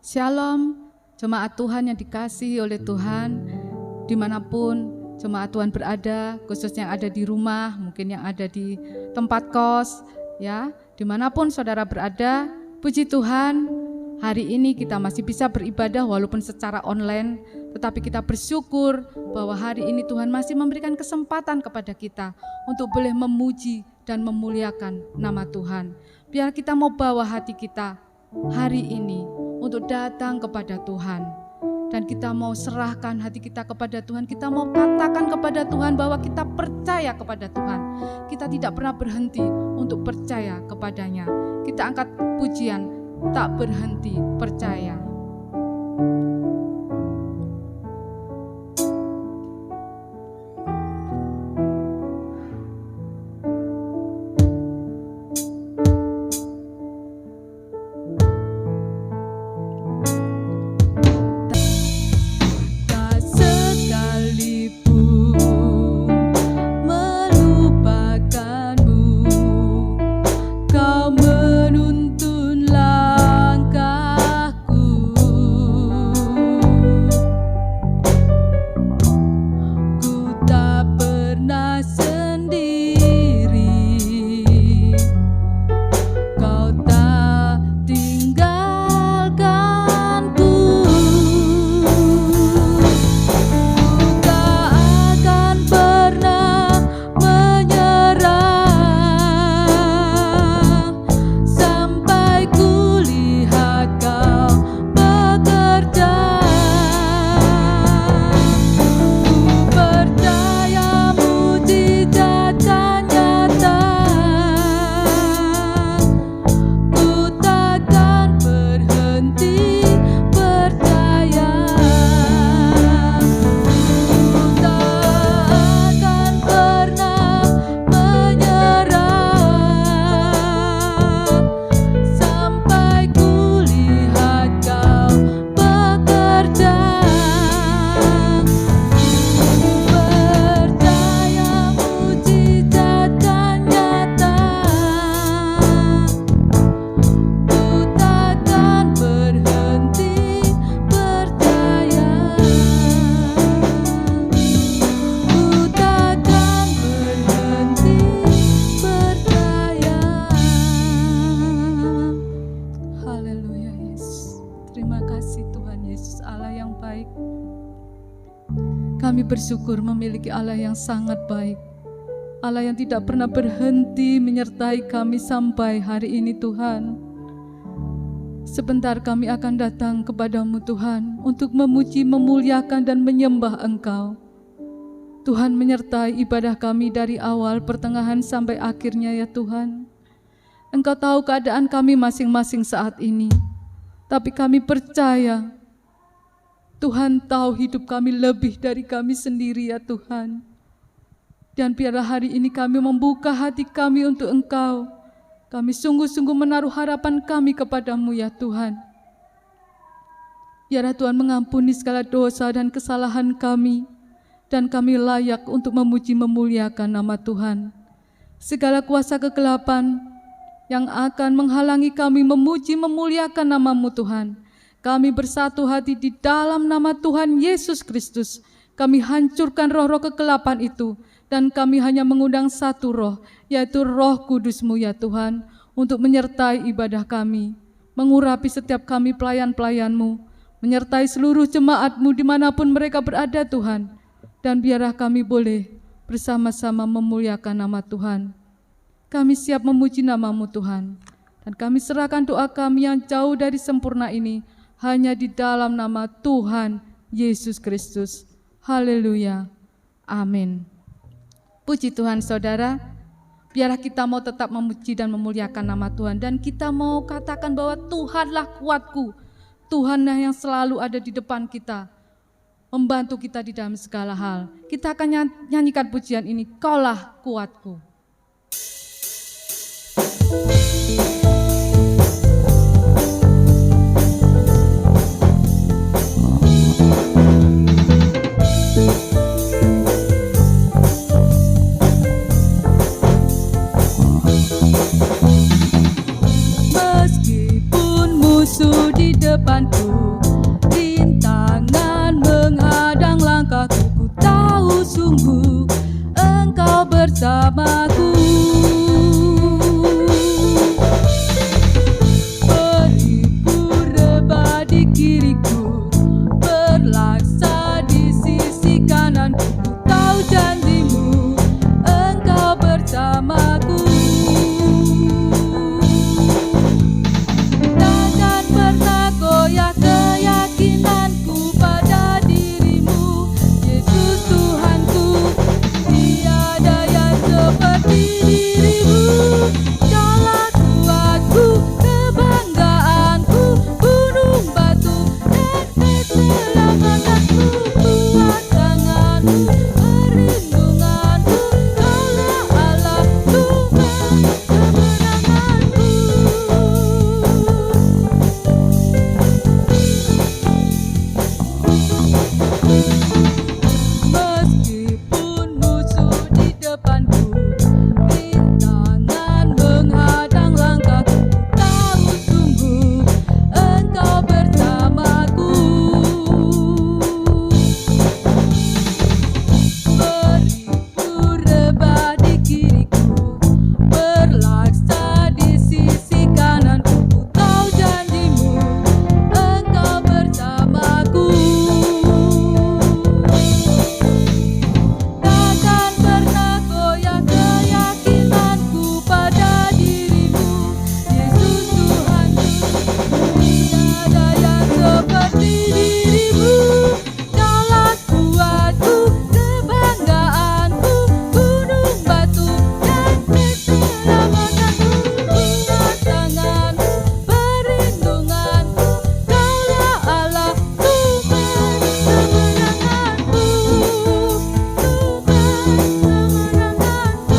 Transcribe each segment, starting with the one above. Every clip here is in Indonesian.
Shalom, jemaat Tuhan yang dikasihi oleh Tuhan, dimanapun jemaat Tuhan berada, khususnya yang ada di rumah, mungkin yang ada di tempat kos, ya, dimanapun saudara berada, puji Tuhan, hari ini kita masih bisa beribadah walaupun secara online, tetapi kita bersyukur bahwa hari ini Tuhan masih memberikan kesempatan kepada kita untuk boleh memuji dan memuliakan nama Tuhan. Biar kita mau bawa hati kita hari ini untuk datang kepada Tuhan, dan kita mau serahkan hati kita kepada Tuhan. Kita mau katakan kepada Tuhan bahwa kita percaya kepada Tuhan. Kita tidak pernah berhenti untuk percaya kepadanya. Kita angkat pujian, tak berhenti percaya. Kami bersyukur memiliki Allah yang sangat baik, Allah yang tidak pernah berhenti menyertai kami sampai hari ini Tuhan. Sebentar kami akan datang kepadamu Tuhan untuk memuji, memuliakan dan menyembah Engkau. Tuhan menyertai ibadah kami dari awal, pertengahan sampai akhirnya ya Tuhan. Engkau tahu keadaan kami masing-masing saat ini, tapi kami percaya Tuhan tahu hidup kami lebih dari kami sendiri ya Tuhan. Dan biarlah hari ini kami membuka hati kami untuk Engkau. Kami sungguh-sungguh menaruh harapan kami kepadamu ya Tuhan. Biarlah Tuhan mengampuni segala dosa dan kesalahan kami, dan kami layak untuk memuji memuliakan nama Tuhan. Segala kuasa kegelapan yang akan menghalangi kami memuji memuliakan nama-Mu Tuhan, kami bersatu hati di dalam nama Tuhan Yesus Kristus. Kami hancurkan roh-roh kegelapan itu, dan kami hanya mengundang satu roh, yaitu Roh Kudus-Mu ya Tuhan, untuk menyertai ibadah kami, mengurapi setiap kami pelayan-pelayan-Mu, menyertai seluruh jemaat-Mu dimanapun mereka berada Tuhan, dan biarlah kami boleh bersama-sama memuliakan nama Tuhan. Kami siap memuji nama-Mu Tuhan, dan kami serahkan doa kami yang jauh dari sempurna ini hanya di dalam nama Tuhan Yesus Kristus. Haleluya. Amin. Puji Tuhan saudara, biarlah kita mau tetap memuji dan memuliakan nama Tuhan, dan kita mau katakan bahwa Tuhanlah kuatku, Tuhanlah yang selalu ada di depan kita, membantu kita di dalam segala hal. Kita akan nyanyikan pujian ini, Kaulah kuatku. Meskipun musuh di depanku, rintangan menghadang langkahku. Ku tahu sungguh Engkau bersamaku. Beribu rebah di kiriku, berlaksa di sisi kananku. Ku tahu janjimu, Engkau bersamaku. Takkan pernah goyah keyakinanku pada dirimu, Yesus Tuhanku. Tiada yang seperti dirimu. Kaulah kuatku, kebanggaanku, gunung batu dan keselamatanku. Kuat tanganmu, perlindunganku, Kaulah Allah, Tuhan kemenanganku. Meskipun musuh di depanku, rintangan menghadang langkahku. Ku tahu sungguh Engkau bersamaku. Beribu rebah di kiriku, berlaksa di sisi kananku. Ku tahu janjimu, Engkau bersamaku. Takkan pernah goyah keyakinanku pada dirimu, Yesus Tuhanku. Tiada yang seperti dirimu. Kaulah kuatku, kebanggaanku, gunung batu dan keselamatanku. Kuat tanganmu, perlindunganku, Kaulah Allah, Tuhan kemenanganku. Tuhan kemenanganku.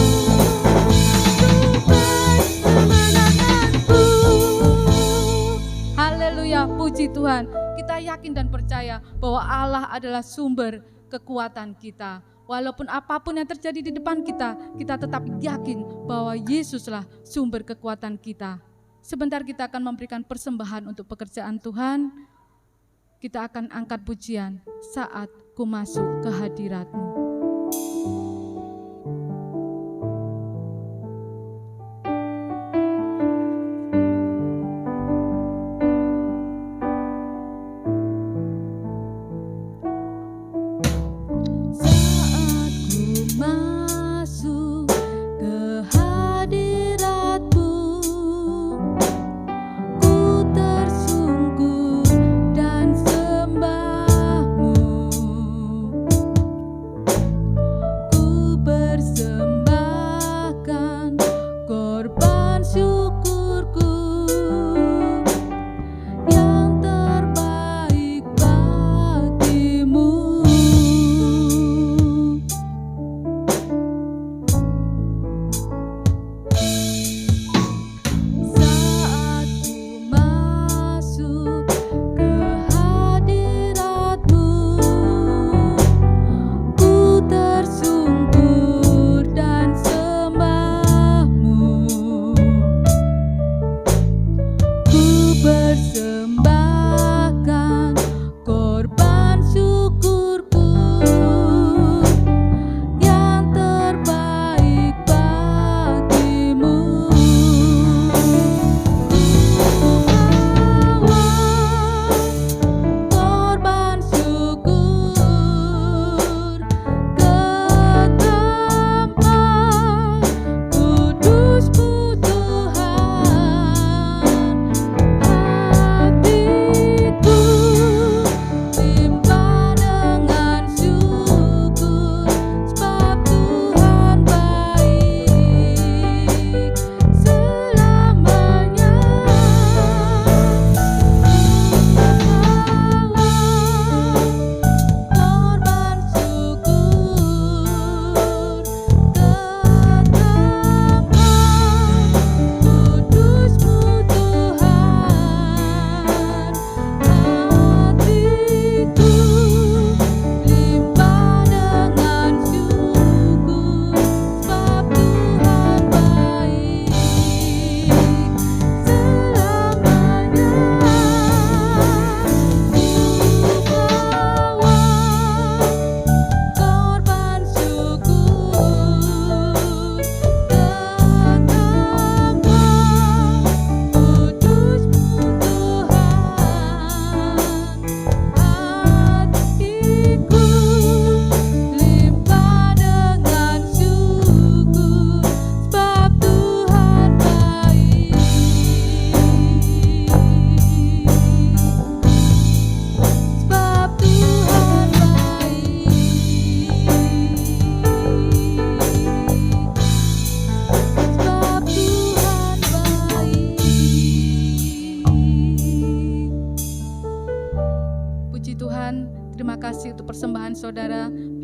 Haleluya, puji Tuhan. Kita yakin dan percaya bahwa Allah adalah sumber kekuatan kita. Walaupun apapun yang terjadi di depan kita, kita tetap yakin bahwa Yesuslah sumber kekuatan kita. Sebentar kita akan memberikan persembahan untuk pekerjaan Tuhan. Kita akan angkat pujian saat ku masuk ke hadirat-Mu. Saat ku masuk ke hadirat-Mu, ku tersungkur dan sembah-Mu.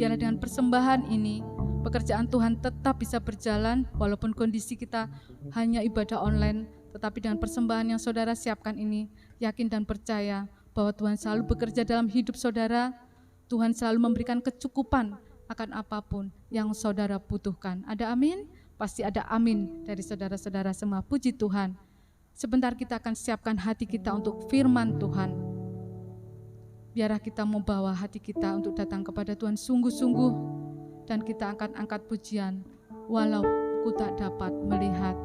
biarlah dengan persembahan ini pekerjaan Tuhan tetap bisa berjalan walaupun kondisi kita hanya ibadah online, tetapi dengan persembahan yang saudara siapkan ini, yakin dan percaya bahwa Tuhan selalu bekerja dalam hidup saudara. Tuhan selalu memberikan kecukupan akan apapun yang saudara butuhkan. Ada amin? Pasti ada amin dari saudara-saudara semua. Puji Tuhan. Sebentar kita akan siapkan hati kita untuk firman Tuhan. Biarlah kita membawa hati kita untuk datang kepada Tuhan sungguh-sungguh, dan kita akan angkat pujian, walau ku tak dapat melihat.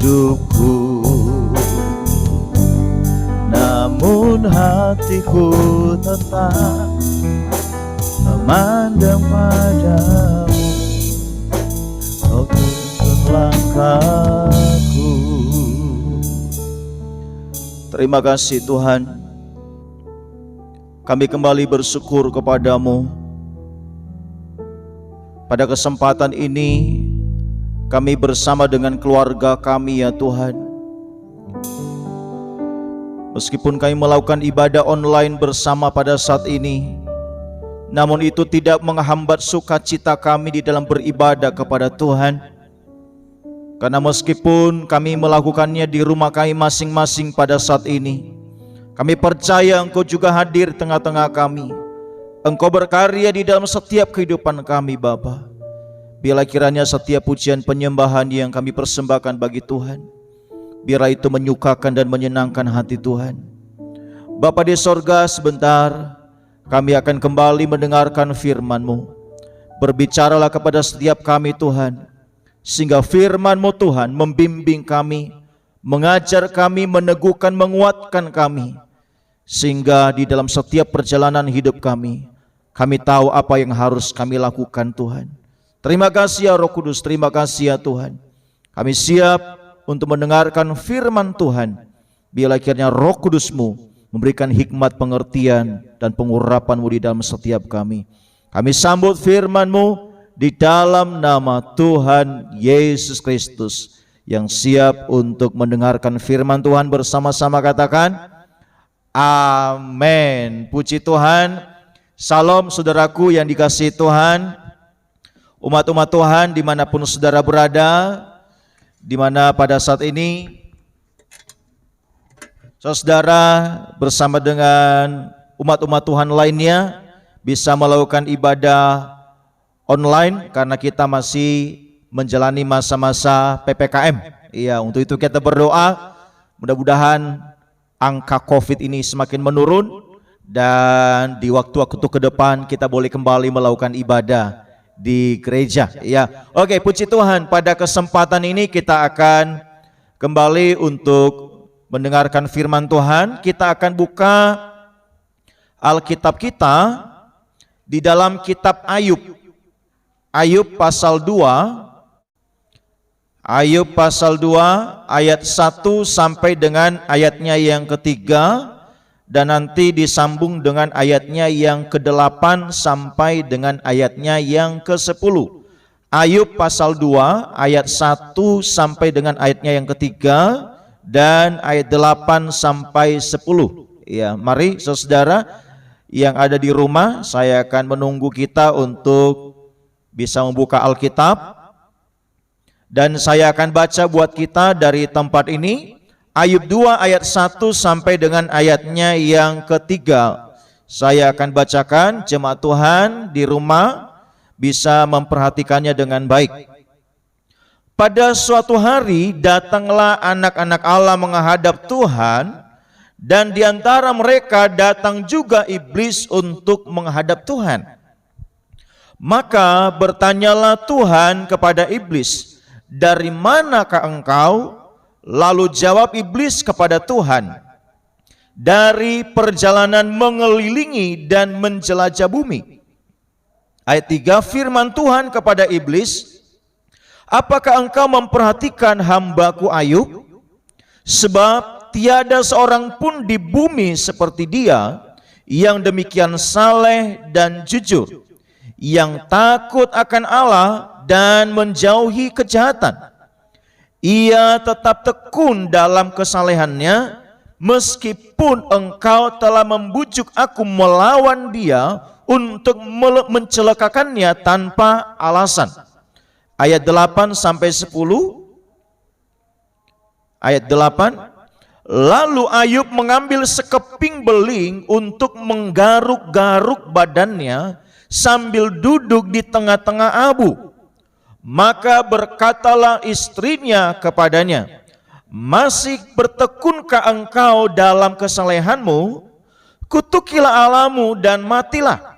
hidupku, namun hatiku tetap memandang padamu. Kau tuntun langkahku. Terima kasih Tuhan, kami kembali bersyukur kepadamu. Pada kesempatan ini kami bersama dengan keluarga kami ya Tuhan, meskipun kami melakukan ibadah online bersama pada saat ini, namun itu tidak menghambat sukacita kami di dalam beribadah kepada Tuhan. Karena meskipun kami melakukannya di rumah kami masing-masing pada saat ini, kami percaya Engkau juga hadir tengah-tengah kami. Engkau berkarya di dalam setiap kehidupan kami Bapa. Biarlah kiranya setiap pujian penyembahan yang kami persembahkan bagi Tuhan, biarlah itu menyukakan dan menyenangkan hati Tuhan. Bapa di sorga, sebentar kami akan kembali mendengarkan firman-Mu. Berbicaralah kepada setiap kami Tuhan, sehingga firman-Mu Tuhan membimbing kami, mengajar kami, meneguhkan, menguatkan kami, sehingga di dalam setiap perjalanan hidup kami tahu apa yang harus kami lakukan Tuhan. Terima kasih ya Roh Kudus, terima kasih ya Tuhan. Kami siap untuk mendengarkan firman Tuhan. Biarlah kiranya Roh Kudus-Mu memberikan hikmat, pengertian, dan pengurapan-Mu di dalam setiap kami. Kami sambut firman-Mu di dalam nama Tuhan Yesus Kristus, yang siap untuk mendengarkan firman Tuhan bersama-sama katakan amin. Puji Tuhan. Salam saudaraku yang dikasihi Tuhan, umat-umat Tuhan dimanapun saudara berada, dimana pada saat ini saudara bersama dengan umat-umat Tuhan lainnya bisa melakukan ibadah online karena kita masih menjalani masa-masa PPKM. Iya, untuk itu kita berdoa mudah-mudahan angka COVID ini semakin menurun dan di waktu-waktu ke depan kita boleh kembali melakukan ibadah di gereja. Ya, oke, puji Tuhan. Pada kesempatan ini kita akan kembali untuk mendengarkan firman Tuhan. Kita akan buka Alkitab kita di dalam kitab Ayub. Ayub pasal 2. Ayub pasal 2 ayat 1 sampai dengan ayatnya yang ketiga, dan nanti disambung dengan ayatnya yang ke-8 sampai dengan ayatnya yang ke-10. Ayub pasal 2 ayat 1 sampai dengan ayatnya yang ketiga dan ayat 8 sampai 10. Ya, mari saudara yang ada di rumah, saya akan menunggu kita untuk bisa membuka Alkitab, dan saya akan baca buat kita dari tempat ini. Ayub 2 ayat 1 sampai dengan ayatnya yang ketiga. Saya akan bacakan, jemaat Tuhan di rumah bisa memperhatikannya dengan baik. Pada suatu hari datanglah anak-anak Allah menghadap Tuhan, dan di antara mereka datang juga iblis untuk menghadap Tuhan. Maka bertanyalah Tuhan kepada iblis, "Dari manakah engkau?" Lalu jawab iblis kepada Tuhan, "Dari perjalanan mengelilingi dan menjelajah bumi." Ayat 3, firman Tuhan kepada iblis, "Apakah engkau memperhatikan hambaku Ayub? Sebab tiada seorang pun di bumi seperti dia, yang demikian saleh dan jujur, yang takut akan Allah dan menjauhi kejahatan. Ia tetap tekun dalam kesalehannya, meskipun engkau telah membujuk aku melawan dia untuk mencelakakannya tanpa alasan." Ayat 8 sampai 10. Ayat 8. Lalu Ayub mengambil sekeping beling untuk menggaruk-garuk badannya sambil duduk di tengah-tengah abu. Maka berkatalah istrinya kepadanya, "Masih bertekunkah engkau dalam kesalehanmu? Kutukilah Allahmu dan matilah."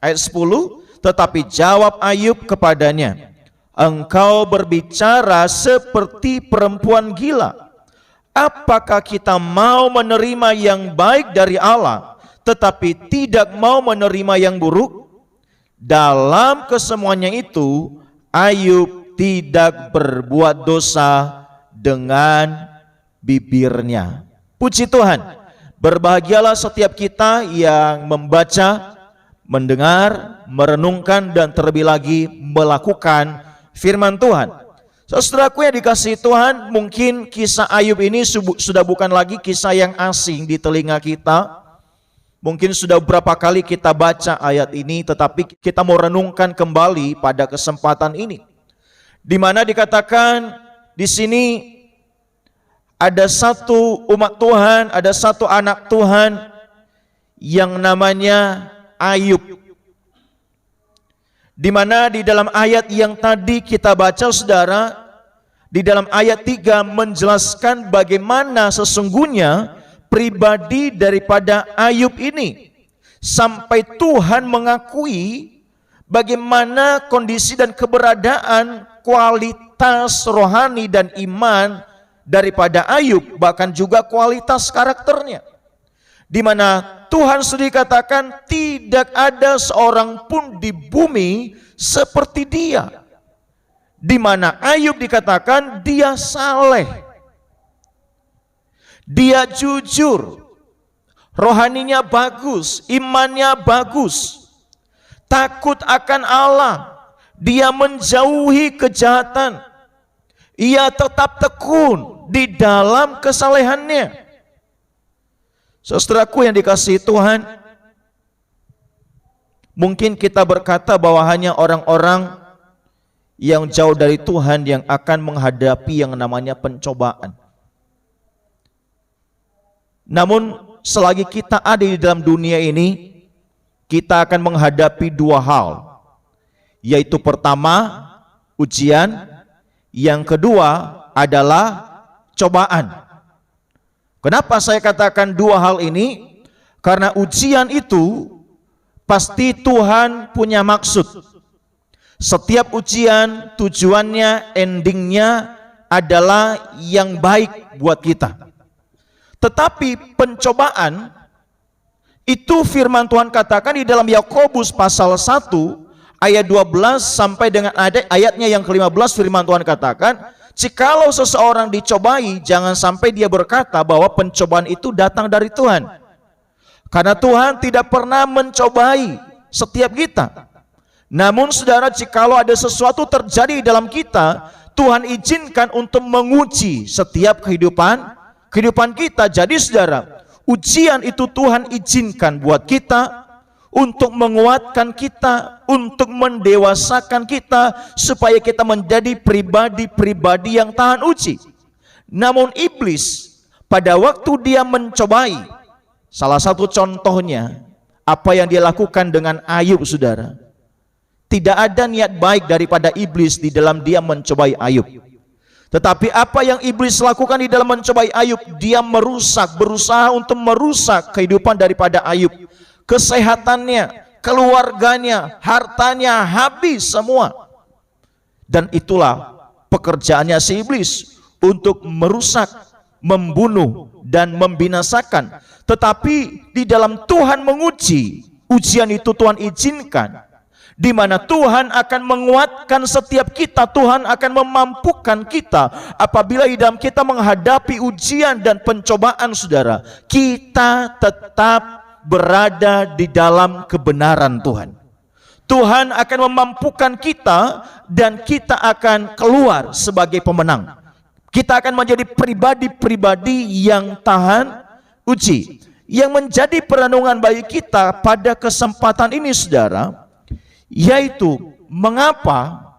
Ayat 10, tetapi jawab Ayub kepadanya, engkau berbicara seperti perempuan gila. Apakah kita mau menerima yang baik dari Allah, tetapi tidak mau menerima yang buruk? Dalam kesemuanya itu, Ayub tidak berbuat dosa dengan bibirnya. Puji Tuhan. Berbahagialah setiap kita yang membaca, mendengar, merenungkan, dan terlebih lagi melakukan firman Tuhan. Saudaraku yang dikasihi Tuhan, mungkin kisah Ayub ini sudah bukan lagi kisah yang asing di telinga kita. Mungkin sudah beberapa kali kita baca ayat ini, tetapi kita mau renungkan kembali pada kesempatan ini, di mana dikatakan di sini ada satu umat Tuhan, ada satu anak Tuhan yang namanya Ayub. Di mana di dalam ayat yang tadi kita baca, saudara, di dalam ayat 3 menjelaskan bagaimana sesungguhnya pribadi daripada Ayub ini, sampai Tuhan mengakui bagaimana kondisi dan keberadaan, kualitas rohani dan iman daripada Ayub, bahkan juga kualitas karakternya, di mana Tuhan sendiri katakan tidak ada seorang pun di bumi seperti dia, di mana Ayub dikatakan dia saleh, dia jujur, rohaninya bagus, imannya bagus, takut akan Allah, dia menjauhi kejahatan, ia tetap tekun di dalam kesalehannya. Saudaraku yang dikasihi Tuhan, mungkin kita berkata bahwa hanya orang-orang yang jauh dari Tuhan yang akan menghadapi yang namanya pencobaan. Namun selagi kita ada di dalam dunia ini, kita akan menghadapi dua hal, yaitu pertama ujian, yang kedua adalah cobaan. Kenapa saya katakan dua hal ini? Karena ujian itu pasti Tuhan punya maksud. Setiap ujian tujuannya, endingnya adalah yang baik buat kita. Tetapi pencobaan itu firman Tuhan katakan di dalam Yakobus pasal 1 ayat 12 sampai dengan ayatnya yang ke-15, firman Tuhan katakan, jikalau seseorang dicobai, jangan sampai dia berkata bahwa pencobaan itu datang dari Tuhan. Karena Tuhan tidak pernah mencobai setiap kita. Namun saudara, jikalau ada sesuatu terjadi di dalam kita, Tuhan izinkan untuk menguji setiap kehidupan kita. Jadi saudara, ujian itu Tuhan izinkan buat kita, untuk menguatkan kita, untuk mendewasakan kita, supaya kita menjadi pribadi-pribadi yang tahan uji. Namun iblis pada waktu dia mencobai, salah satu contohnya apa yang dia lakukan dengan Ayub, saudara. Tidak ada niat baik daripada iblis di dalam dia mencobai Ayub. Tetapi apa yang iblis lakukan di dalam mencobai Ayub, dia berusaha untuk merusak kehidupan daripada Ayub. Kesehatannya, keluarganya, hartanya habis semua. Dan itulah pekerjaannya si iblis, untuk merusak, membunuh, dan membinasakan. Tetapi di dalam Tuhan menguji, ujian itu Tuhan izinkan, di mana Tuhan akan menguatkan setiap kita, Tuhan akan memampukan kita apabila di dalam kita menghadapi ujian dan pencobaan, saudara, kita tetap berada di dalam kebenaran Tuhan. Tuhan akan memampukan kita dan kita akan keluar sebagai pemenang. Kita akan menjadi pribadi-pribadi yang tahan uji. Yang menjadi perenungan bagi kita pada kesempatan ini, saudara, yaitu mengapa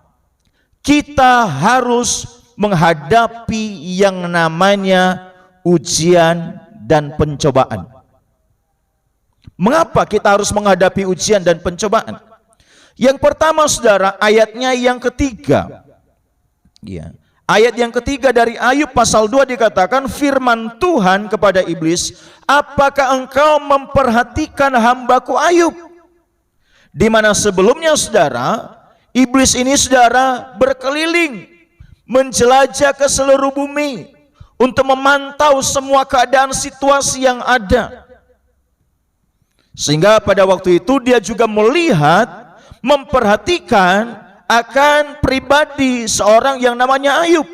kita harus menghadapi yang namanya ujian dan pencobaan. Mengapa kita harus menghadapi ujian dan pencobaan? Yang pertama, saudara, ayatnya yang ketiga. Ya. Ayat yang ketiga dari Ayub pasal 2 dikatakan, firman Tuhan kepada iblis, apakah engkau memperhatikan hambaku Ayub? Di mana sebelumnya, saudara, Iblis ini saudara berkeliling, menjelajah ke seluruh bumi untuk memantau semua keadaan situasi yang ada. Sehingga pada waktu itu dia juga melihat, memperhatikan akan pribadi seorang yang namanya Ayub.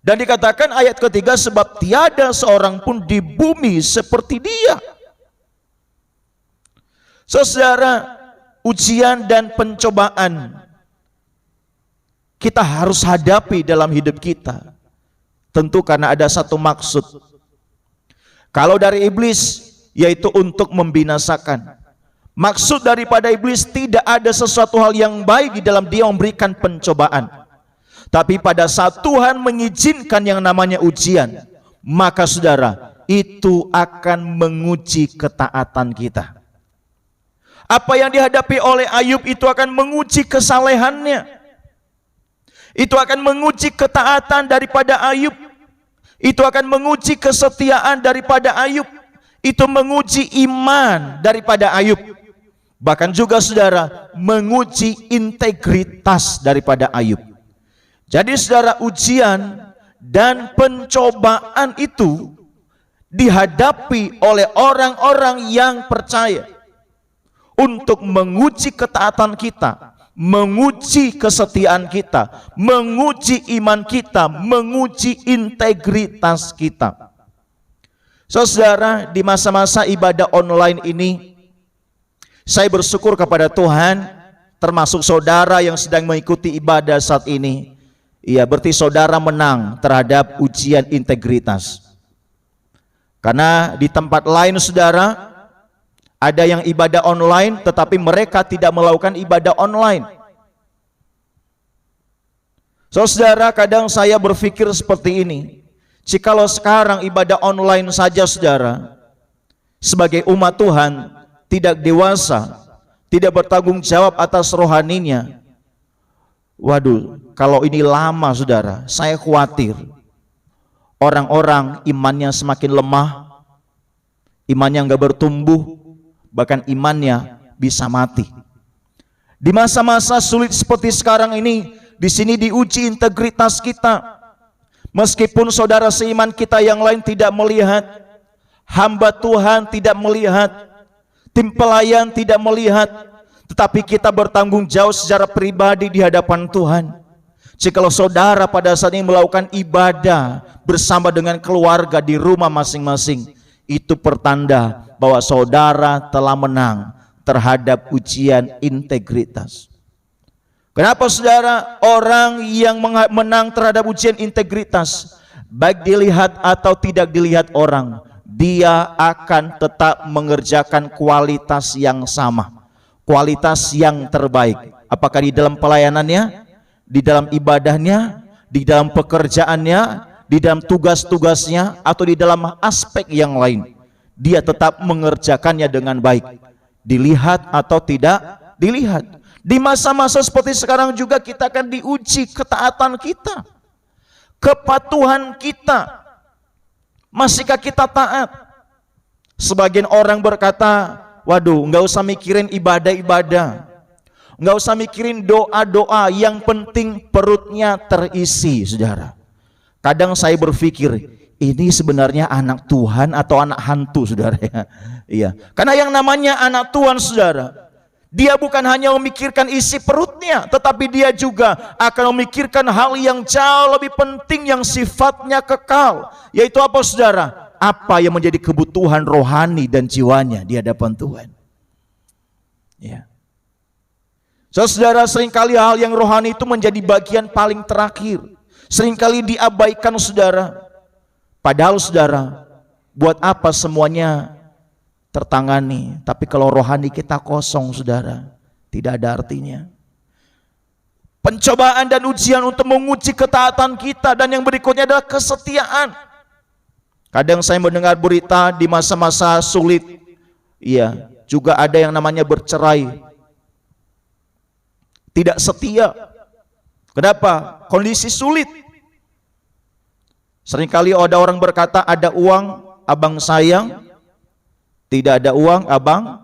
Dan dikatakan ayat ketiga, sebab tiada seorang pun di bumi seperti dia. Saudara, ujian dan pencobaan kita harus hadapi dalam hidup kita. Tentu karena ada satu maksud. Kalau dari iblis, yaitu untuk membinasakan. Maksud daripada iblis tidak ada sesuatu hal yang baik di dalam dia memberikan pencobaan. Tapi pada saat Tuhan mengizinkan yang namanya ujian, maka saudara, itu akan menguji ketaatan kita. Apa yang dihadapi oleh Ayub itu akan menguji kesalehannya. Itu akan menguji ketaatan daripada Ayub. Itu akan menguji kesetiaan daripada Ayub. Itu menguji iman daripada Ayub. Bahkan juga saudara, menguji integritas daripada Ayub. Jadi saudara, ujian dan pencobaan itu dihadapi oleh orang-orang yang percaya untuk menguji ketaatan kita, menguji kesetiaan kita, menguji iman kita, menguji integritas kita. Saudara, di masa-masa ibadah online ini, saya bersyukur kepada Tuhan, termasuk saudara yang sedang mengikuti ibadah saat ini. Ya, berarti saudara menang terhadap ujian integritas. Karena di tempat lain saudara, ada yang ibadah online tetapi mereka tidak melakukan ibadah online. Saudara, kadang saya berpikir seperti ini. Jikalau sekarang ibadah online saja saudara, sebagai umat Tuhan tidak dewasa, tidak bertanggung jawab atas rohaninya, waduh, kalau ini lama saudara, saya khawatir orang-orang imannya semakin lemah, imannya nggak bertumbuh, bahkan imannya bisa mati. Di masa-masa sulit seperti sekarang ini, di sini diuji integritas kita. Meskipun saudara seiman kita yang lain tidak melihat, hamba Tuhan tidak melihat, tim pelayan tidak melihat, tetapi kita bertanggung jawab secara pribadi di hadapan Tuhan. Jikalau saudara pada saat ini melakukan ibadah bersama dengan keluarga di rumah masing-masing, itu pertanda bahwa saudara telah menang terhadap ujian integritas. Kenapa saudara? Orang yang menang terhadap ujian integritas, baik dilihat atau tidak dilihat orang, dia akan tetap mengerjakan kualitas yang sama, kualitas yang terbaik. Apakah di dalam pelayanannya, di dalam ibadahnya, di dalam pekerjaannya, di dalam tugas-tugasnya, atau di dalam aspek yang lain, dia tetap mengerjakannya dengan baik, dilihat atau tidak dilihat. Di masa-masa seperti sekarang juga kita akan diuji ketaatan kita, kepatuhan kita. Masihkah kita taat? Sebagian orang berkata, waduh, nggak usah mikirin ibadah-ibadah, nggak usah mikirin doa-doa, yang penting perutnya terisi. Saudara, kadang saya berpikir, ini sebenarnya anak Tuhan atau anak hantu, saudara ya? Iya, karena yang namanya anak Tuhan, saudara, dia bukan hanya memikirkan isi perutnya, tetapi dia juga akan memikirkan hal yang jauh lebih penting yang sifatnya kekal. Yaitu apa saudara? Apa yang menjadi kebutuhan rohani dan jiwanya di hadapan Tuhan. Ya. Saudara, seringkali hal yang rohani itu menjadi bagian paling terakhir. Seringkali diabaikan saudara. Padahal saudara, buat apa semuanya tertangani, tapi kalau rohani kita kosong saudara, tidak ada artinya. Pencobaan dan ujian untuk menguji ketaatan kita, dan yang berikutnya adalah kesetiaan. Kadang saya mendengar berita di masa-masa sulit, iya, juga ada yang namanya bercerai, tidak setia. Kenapa? Kondisi sulit. Seringkali ada orang berkata, ada uang abang sayang, tidak ada uang abang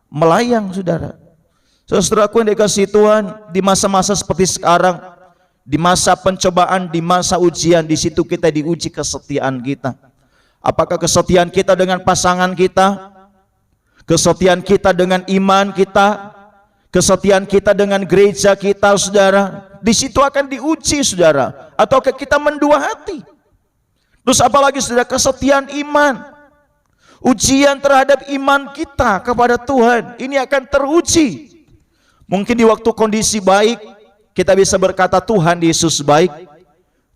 melayang, saudara. Saudaraku yang dikasihi Tuhan, di masa-masa seperti sekarang, di masa pencobaan, di masa ujian, di situ kita diuji kesetiaan kita. Apakah kesetiaan kita dengan pasangan kita, kesetiaan kita dengan iman kita, kesetiaan kita dengan gereja kita, saudara. Di situ akan diuji, saudara. Atau kita mendua hati. Terus apalagi, saudara, kesetiaan iman. Ujian terhadap iman kita kepada Tuhan, ini akan teruji. Mungkin di waktu kondisi baik, kita bisa berkata Tuhan Yesus baik.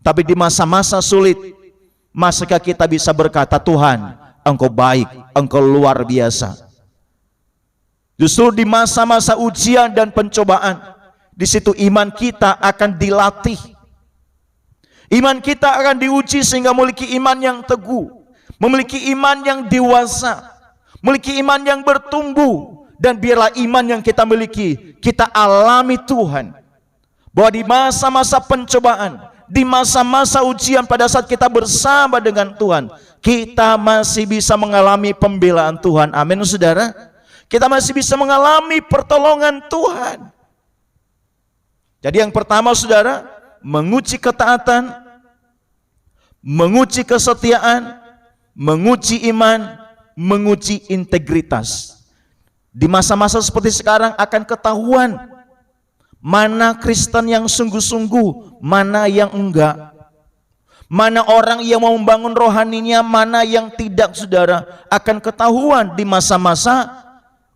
Tapi di masa-masa sulit, masakah kita bisa berkata Tuhan, Engkau baik, Engkau luar biasa. Justru di masa-masa ujian dan pencobaan, di situ iman kita akan dilatih. Iman kita akan diuji sehingga memiliki iman yang teguh, memiliki iman yang dewasa, memiliki iman yang bertumbuh. Dan biarlah iman yang kita miliki, kita alami Tuhan, bahwa di masa-masa pencobaan, di masa-masa ujian, pada saat kita bersama dengan Tuhan, kita masih bisa mengalami pembelaan Tuhan. Amin, saudara. Kita masih bisa mengalami pertolongan Tuhan. Jadi yang pertama, saudara, menguji ketaatan, menguji kesetiaan, menguji iman, menguji integritas. Di masa-masa seperti sekarang akan ketahuan mana Kristen yang sungguh-sungguh, mana yang enggak. Mana orang yang mau membangun rohaninya, mana yang tidak, saudara. Akan ketahuan di masa-masa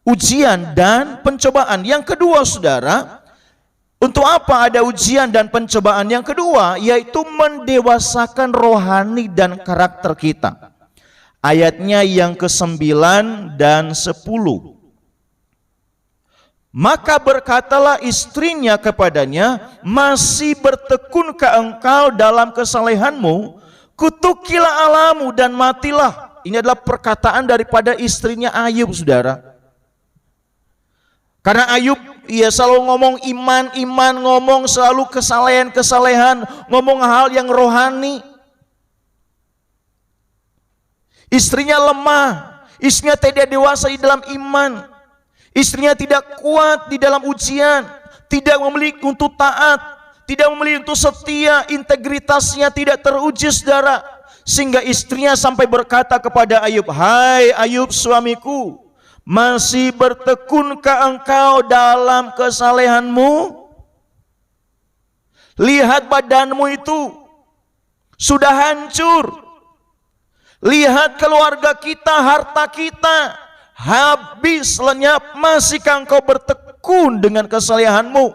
ujian dan pencobaan. Yang kedua, saudara, untuk apa ada ujian dan pencobaan? Yang kedua, yaitu mendewasakan rohani dan karakter kita. Ayatnya yang ke-9 dan 10. Maka berkatalah istrinya kepadanya, masih bertekunkah engkau dalam kesalehanmu? Kutukilah Allahmu dan matilah. Ini adalah perkataan daripada istrinya Ayub, saudara. Karena Ayub, ia selalu ngomong iman, ngomong selalu kesalehan, ngomong hal yang rohani. Istrinya lemah, istrinya tidak dewasa di dalam iman. Istrinya tidak kuat di dalam ujian, tidak memiliki untuk taat, tidak memiliki untuk setia, integritasnya tidak teruji, saudara. Sehingga istrinya sampai berkata kepada Ayub, hai Ayub suamiku, masih bertekunkah engkau dalam kesalehanmu? Lihat badanmu itu sudah hancur. Lihat keluarga kita, harta kita habis lenyap, masihkah engkau bertekun dengan kesalehanmu?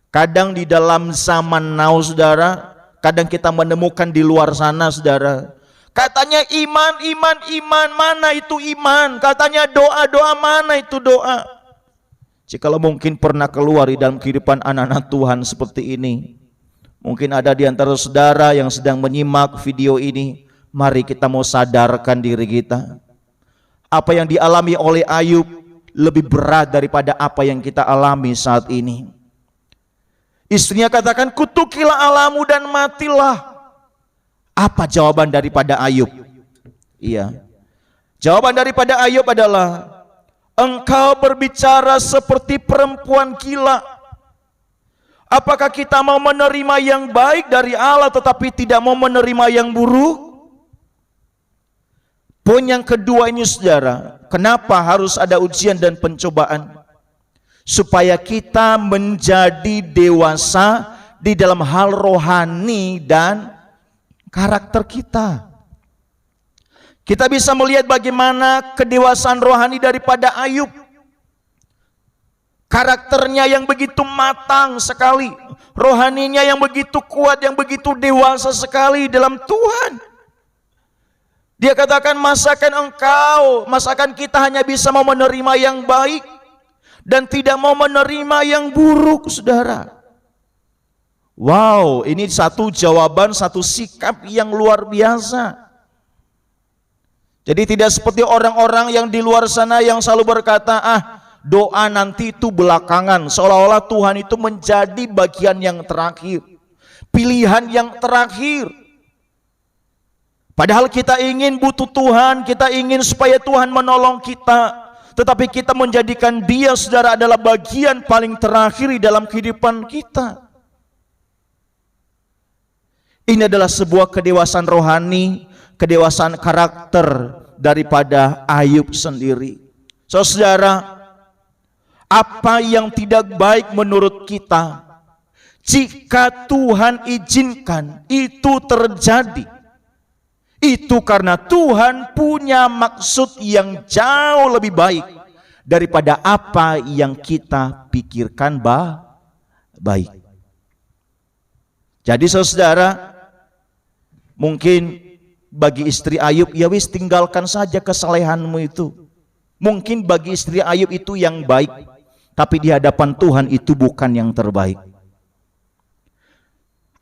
Kadang di dalam zaman now, saudara, kadang kita menemukan di luar sana, saudara, katanya iman, mana itu iman? Katanya doa, mana itu doa? Jikalau mungkin pernah keluar di dalam kehidupan anak-anak Tuhan seperti ini, mungkin ada di antara saudara yang sedang menyimak video ini, mari kita mau sadarkan diri kita. Apa yang dialami oleh Ayub lebih berat daripada apa yang kita alami saat ini. Istrinya katakan, kutukilah Allahmu dan matilah. Apa jawaban daripada Ayub? Iya. Jawaban daripada Ayub adalah, engkau berbicara seperti perempuan gila. Apakah kita mau menerima yang baik dari Allah tetapi tidak mau menerima yang buruk? Poin yang kedua ini, saudara, kenapa harus ada ujian dan pencobaan? Supaya kita menjadi dewasa di dalam hal rohani dan karakter kita. Kita bisa melihat bagaimana kedewasaan rohani daripada Ayub. Karakternya yang begitu matang sekali, rohaninya yang begitu kuat, yang begitu dewasa sekali dalam Tuhan. Dia katakan, masakan kita hanya bisa mau menerima yang baik dan tidak mau menerima yang buruk, saudara. Wow, ini satu jawaban, satu sikap yang luar biasa. Jadi tidak seperti orang-orang yang di luar sana yang selalu berkata, doa nanti itu belakangan. Seolah-olah Tuhan itu menjadi bagian yang terakhir, pilihan yang terakhir. Padahal kita ingin butuh Tuhan, kita ingin supaya Tuhan menolong kita, tetapi kita menjadikan dia, saudara, adalah bagian paling terakhir di dalam kehidupan kita. Ini adalah sebuah kedewasaan rohani, kedewasaan karakter daripada Ayub sendiri. Saudara, apa yang tidak baik menurut kita, jika Tuhan izinkan itu terjadi, itu karena Tuhan punya maksud yang jauh lebih baik daripada apa yang kita pikirkan baik. Jadi saudara, mungkin bagi istri Ayub, ya wis tinggalkan saja kesalehanmu itu. Mungkin bagi istri Ayub itu yang baik, tapi di hadapan Tuhan itu bukan yang terbaik.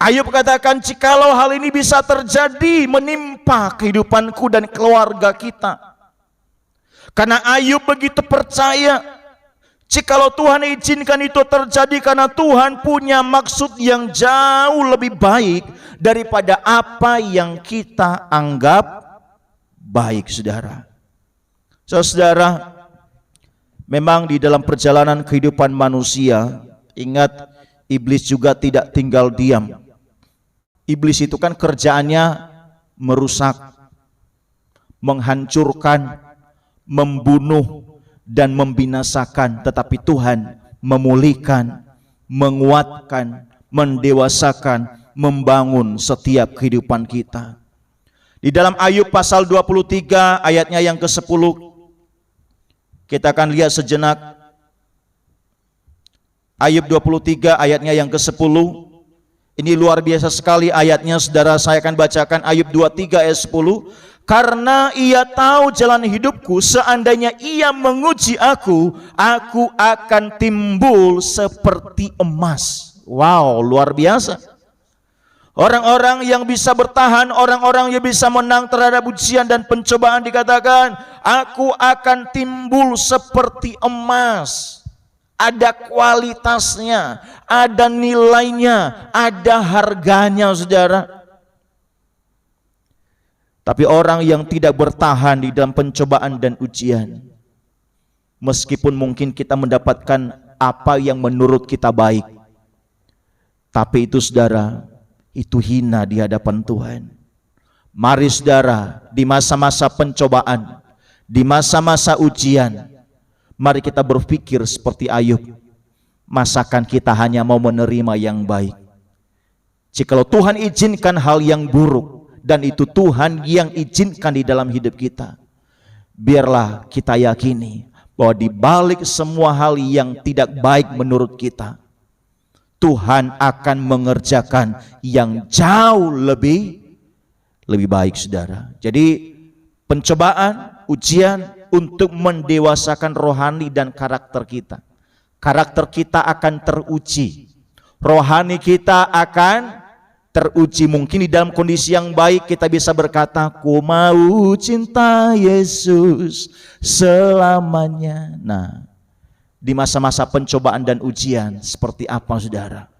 Ayub katakan, jikalau hal ini bisa terjadi menimpa kehidupanku dan keluarga kita. Karena Ayub begitu percaya, jikalau Tuhan izinkan itu terjadi karena Tuhan punya maksud yang jauh lebih baik daripada apa yang kita anggap baik, saudara. Saudara, memang di dalam perjalanan kehidupan manusia, ingat, iblis juga tidak tinggal diam. Iblis itu kan kerjaannya merusak, menghancurkan, membunuh, dan membinasakan. Tetapi Tuhan memulihkan, menguatkan, mendewasakan, membangun setiap kehidupan kita. Di dalam Ayub pasal 23 ayatnya yang ke-10, kita akan lihat sejenak. Ayub 23 ayatnya yang ke-10. Ini luar biasa sekali ayatnya, saudara. Saya akan bacakan Ayub 23 ayat 10. Karena ia tahu jalan hidupku, seandainya ia menguji aku akan timbul seperti emas. Wow, luar biasa. Orang-orang yang bisa bertahan, orang-orang yang bisa menang terhadap ujian dan pencobaan, dikatakan, aku akan timbul seperti emas. Ada kualitasnya, ada nilainya, ada harganya, saudara. Tapi orang yang tidak bertahan di dalam pencobaan dan ujian, meskipun mungkin kita mendapatkan apa yang menurut kita baik, tapi itu, saudara, itu hina di hadapan Tuhan. Mari, saudara, di masa-masa pencobaan, di masa-masa ujian, mari kita berpikir seperti Ayub. Masakan kita hanya mau menerima yang baik? Jikalau Tuhan izinkan hal yang buruk, dan itu Tuhan yang izinkan di dalam hidup kita, biarlah kita yakini bahwa di balik semua hal yang tidak baik menurut kita, Tuhan akan mengerjakan yang jauh lebih baik, saudara. Jadi pencobaan, ujian untuk mendewasakan rohani dan karakter kita. Karakter kita akan teruji, rohani kita akan teruji. Mungkin di dalam kondisi yang baik kita bisa berkata, ku mau cinta Yesus selamanya. Nah, di masa-masa pencobaan dan ujian seperti apa, saudara?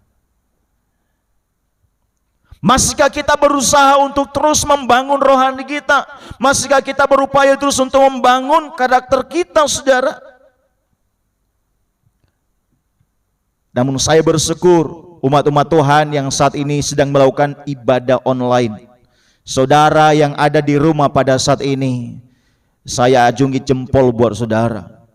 Masihkah kita berusaha untuk terus membangun rohani kita? Masihkah kita berupaya terus untuk membangun karakter kita, saudara? Namun saya bersyukur umat-umat Tuhan yang saat ini sedang melakukan ibadah online. Saudara yang ada di rumah pada saat ini, saya ajungi jempol buat saudara.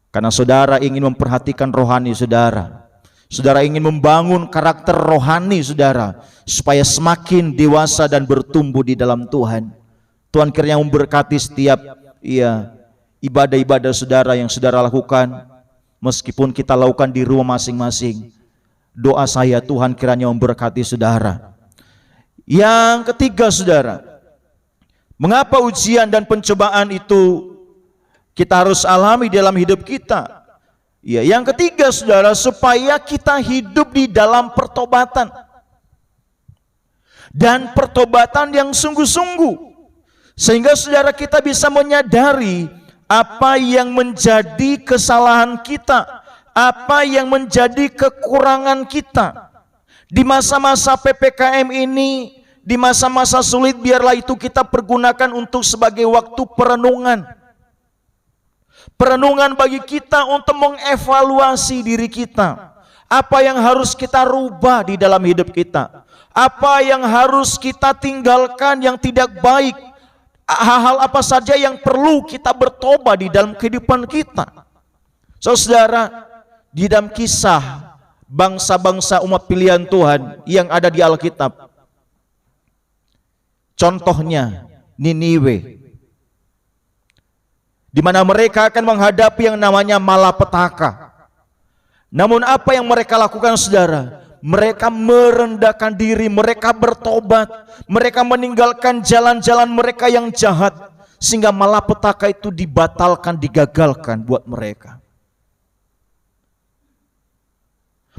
Karena saudara ingin memperhatikan rohani saudara. Saudara ingin membangun karakter rohani saudara, supaya semakin dewasa dan bertumbuh di dalam Tuhan. Tuhan kiranya memberkati setiap ibadah-ibadah saudara yang saudara lakukan, meskipun kita lakukan di rumah masing-masing. Doa saya, Tuhan kiranya memberkati saudara. Yang ketiga, saudara, mengapa ujian dan pencobaan itu kita harus alami dalam hidup kita? Ya, yang ketiga, saudara, supaya kita hidup di dalam pertobatan, dan pertobatan yang sungguh-sungguh, sehingga saudara kita bisa menyadari apa yang menjadi kesalahan kita, apa yang menjadi kekurangan kita. Di masa-masa PPKM ini, di masa-masa sulit, biarlah itu kita pergunakan untuk sebagai waktu perenungan. Perenungan bagi kita untuk mengevaluasi diri kita. Apa yang harus kita rubah di dalam hidup kita? Apa yang harus kita tinggalkan yang tidak baik? Hal-hal apa saja yang perlu kita bertobat di dalam kehidupan kita? Saudara, di dalam kisah bangsa-bangsa umat pilihan Tuhan yang ada di Alkitab, contohnya Niniwe, di mana mereka akan menghadapi yang namanya malapetaka. Namun apa yang mereka lakukan, saudara? Mereka merendahkan diri, mereka bertobat, mereka meninggalkan jalan-jalan mereka yang jahat, sehingga malapetaka itu dibatalkan, digagalkan buat mereka.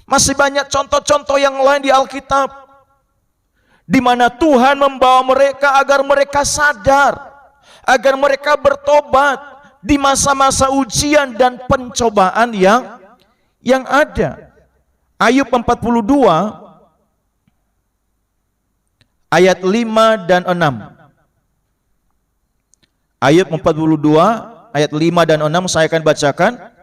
Masih banyak contoh-contoh yang lain di Alkitab, di mana Tuhan membawa mereka agar mereka sadar, agar mereka bertobat di masa-masa ujian dan pencobaan yang ada. Ayub 42 ayat 5 dan 6. Ayub 42 ayat 5 dan 6 saya akan bacakan.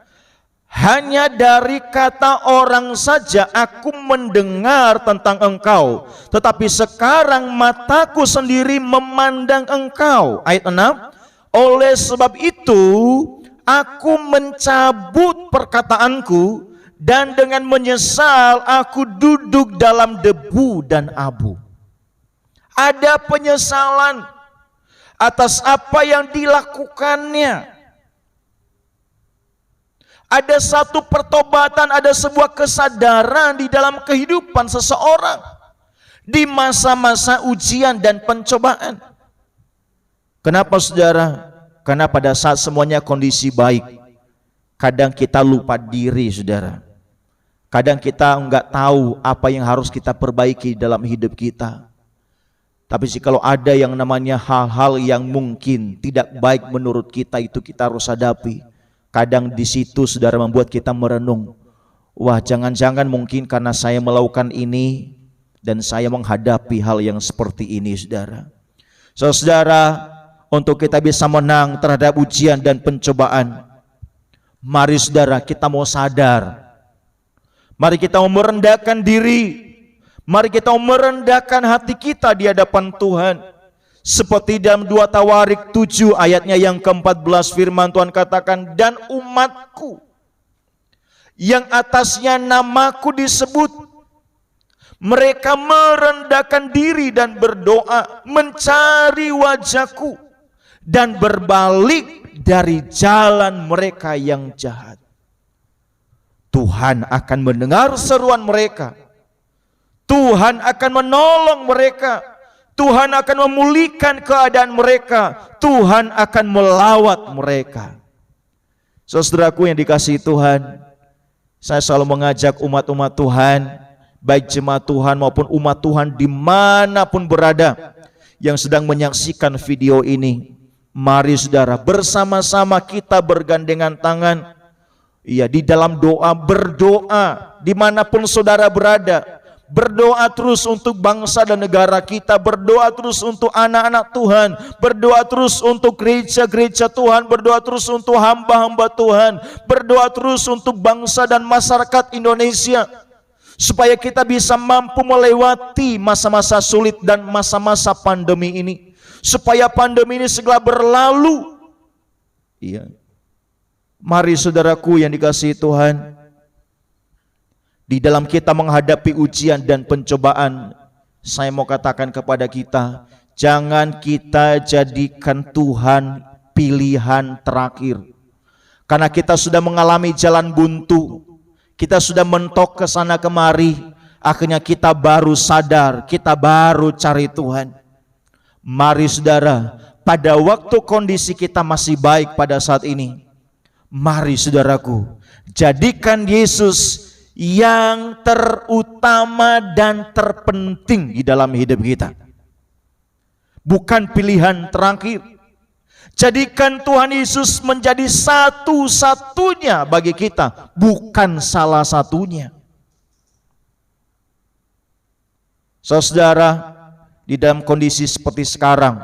Hanya dari kata orang saja aku mendengar tentang engkau, tetapi sekarang mataku sendiri memandang engkau. Ayat 6. Oleh sebab itu aku mencabut perkataanku, dan dengan menyesal aku duduk dalam debu dan abu. Ada penyesalan atas apa yang dilakukannya. Ada satu pertobatan, ada sebuah kesadaran di dalam kehidupan seseorang di masa-masa ujian dan pencobaan. Kenapa, saudara? Karena pada saat semuanya kondisi baik, kadang kita lupa diri, saudara. Kadang kita nggak tahu apa yang harus kita perbaiki dalam hidup kita. Tapi kalau ada yang namanya hal-hal yang mungkin tidak baik menurut kita, itu kita harus hadapi. Kadang di situ, saudara, membuat kita merenung. Wah, jangan-jangan mungkin karena saya melakukan ini dan saya menghadapi hal yang seperti ini, saudara. Saudara, untuk kita bisa menang terhadap ujian dan pencobaan, mari, saudara, kita mau sadar. Mari kita merendahkan diri. Mari kita merendahkan hati kita di hadapan Tuhan. Seperti dalam 2 Tawarik 7 ayatnya yang ke-14, firman Tuhan katakan, dan umatku yang atasnya namaku disebut, mereka merendahkan diri dan berdoa, mencari wajahku, dan berbalik dari jalan mereka yang jahat. Tuhan akan mendengar seruan mereka. Tuhan akan menolong mereka. Tuhan akan memulihkan keadaan mereka. Tuhan akan melawat mereka. Saudaraku yang dikasihi Tuhan, saya selalu mengajak umat-umat Tuhan, baik jemaat Tuhan maupun umat Tuhan dimanapun berada, yang sedang menyaksikan video ini, mari, saudara, bersama-sama kita bergandengan tangan, di dalam doa, berdoa dimanapun saudara berada. Berdoa terus untuk bangsa dan negara kita, berdoa terus untuk anak-anak Tuhan, berdoa terus untuk gereja-gereja Tuhan, berdoa terus untuk hamba-hamba Tuhan, berdoa terus untuk bangsa dan masyarakat Indonesia, supaya kita bisa mampu melewati masa-masa sulit dan masa-masa pandemi ini, supaya pandemi ini segera berlalu. Mari, saudaraku yang dikasihi Tuhan, di dalam kita menghadapi ujian dan pencobaan, saya mau katakan kepada kita, jangan kita jadikan Tuhan pilihan terakhir. Karena kita sudah mengalami jalan buntu, kita sudah mentok ke sana kemari, akhirnya kita baru sadar, kita baru cari Tuhan. Mari, saudara, pada waktu kondisi kita masih baik pada saat ini, mari, saudaraku, jadikan Yesus yang terutama dan terpenting di dalam hidup kita, bukan pilihan terakhir. Jadikan Tuhan Yesus menjadi satu-satunya bagi kita, bukan salah satunya. Saudara, di dalam kondisi seperti sekarang,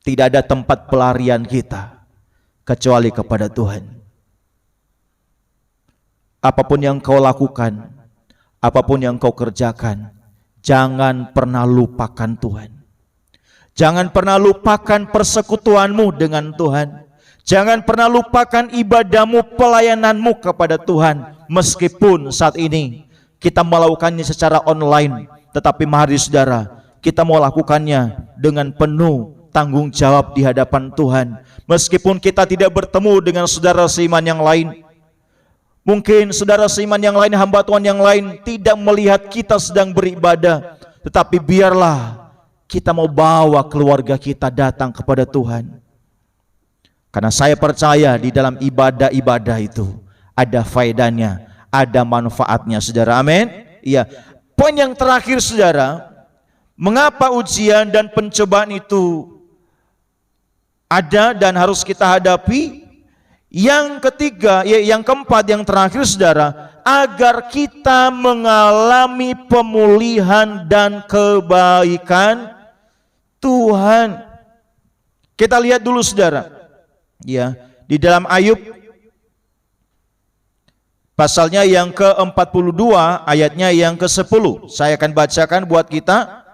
tidak ada tempat pelarian kita. kecuali kepada Tuhan. Apapun yang kau lakukan, apapun yang kau kerjakan, jangan pernah lupakan Tuhan. Jangan pernah lupakan persekutuanmu dengan Tuhan. Jangan pernah lupakan ibadahmu, pelayananmu kepada Tuhan. Meskipun saat ini kita melakukannya secara online, tetapi mari saudara, kita mau lakukannya dengan penuh tanggung jawab di hadapan Tuhan. Meskipun kita tidak bertemu dengan saudara seiman yang lain, mungkin saudara seiman yang lain, hamba Tuhan yang lain tidak melihat kita sedang beribadah, tetapi biarlah kita mau bawa keluarga kita datang kepada Tuhan. Karena saya percaya di dalam ibadah-ibadah itu ada faedahnya, ada manfaatnya, saudara. Amin. Iya. Poin yang terakhir, saudara, mengapa ujian dan pencobaan itu ada dan harus kita hadapi? Yang ketiga, yang keempat, yang terakhir, saudara, agar kita mengalami pemulihan dan kebaikan Tuhan. Kita lihat dulu, saudara, ya, di dalam Ayub pasalnya yang ke-42, ayatnya yang ke-10. Saya akan bacakan buat kita.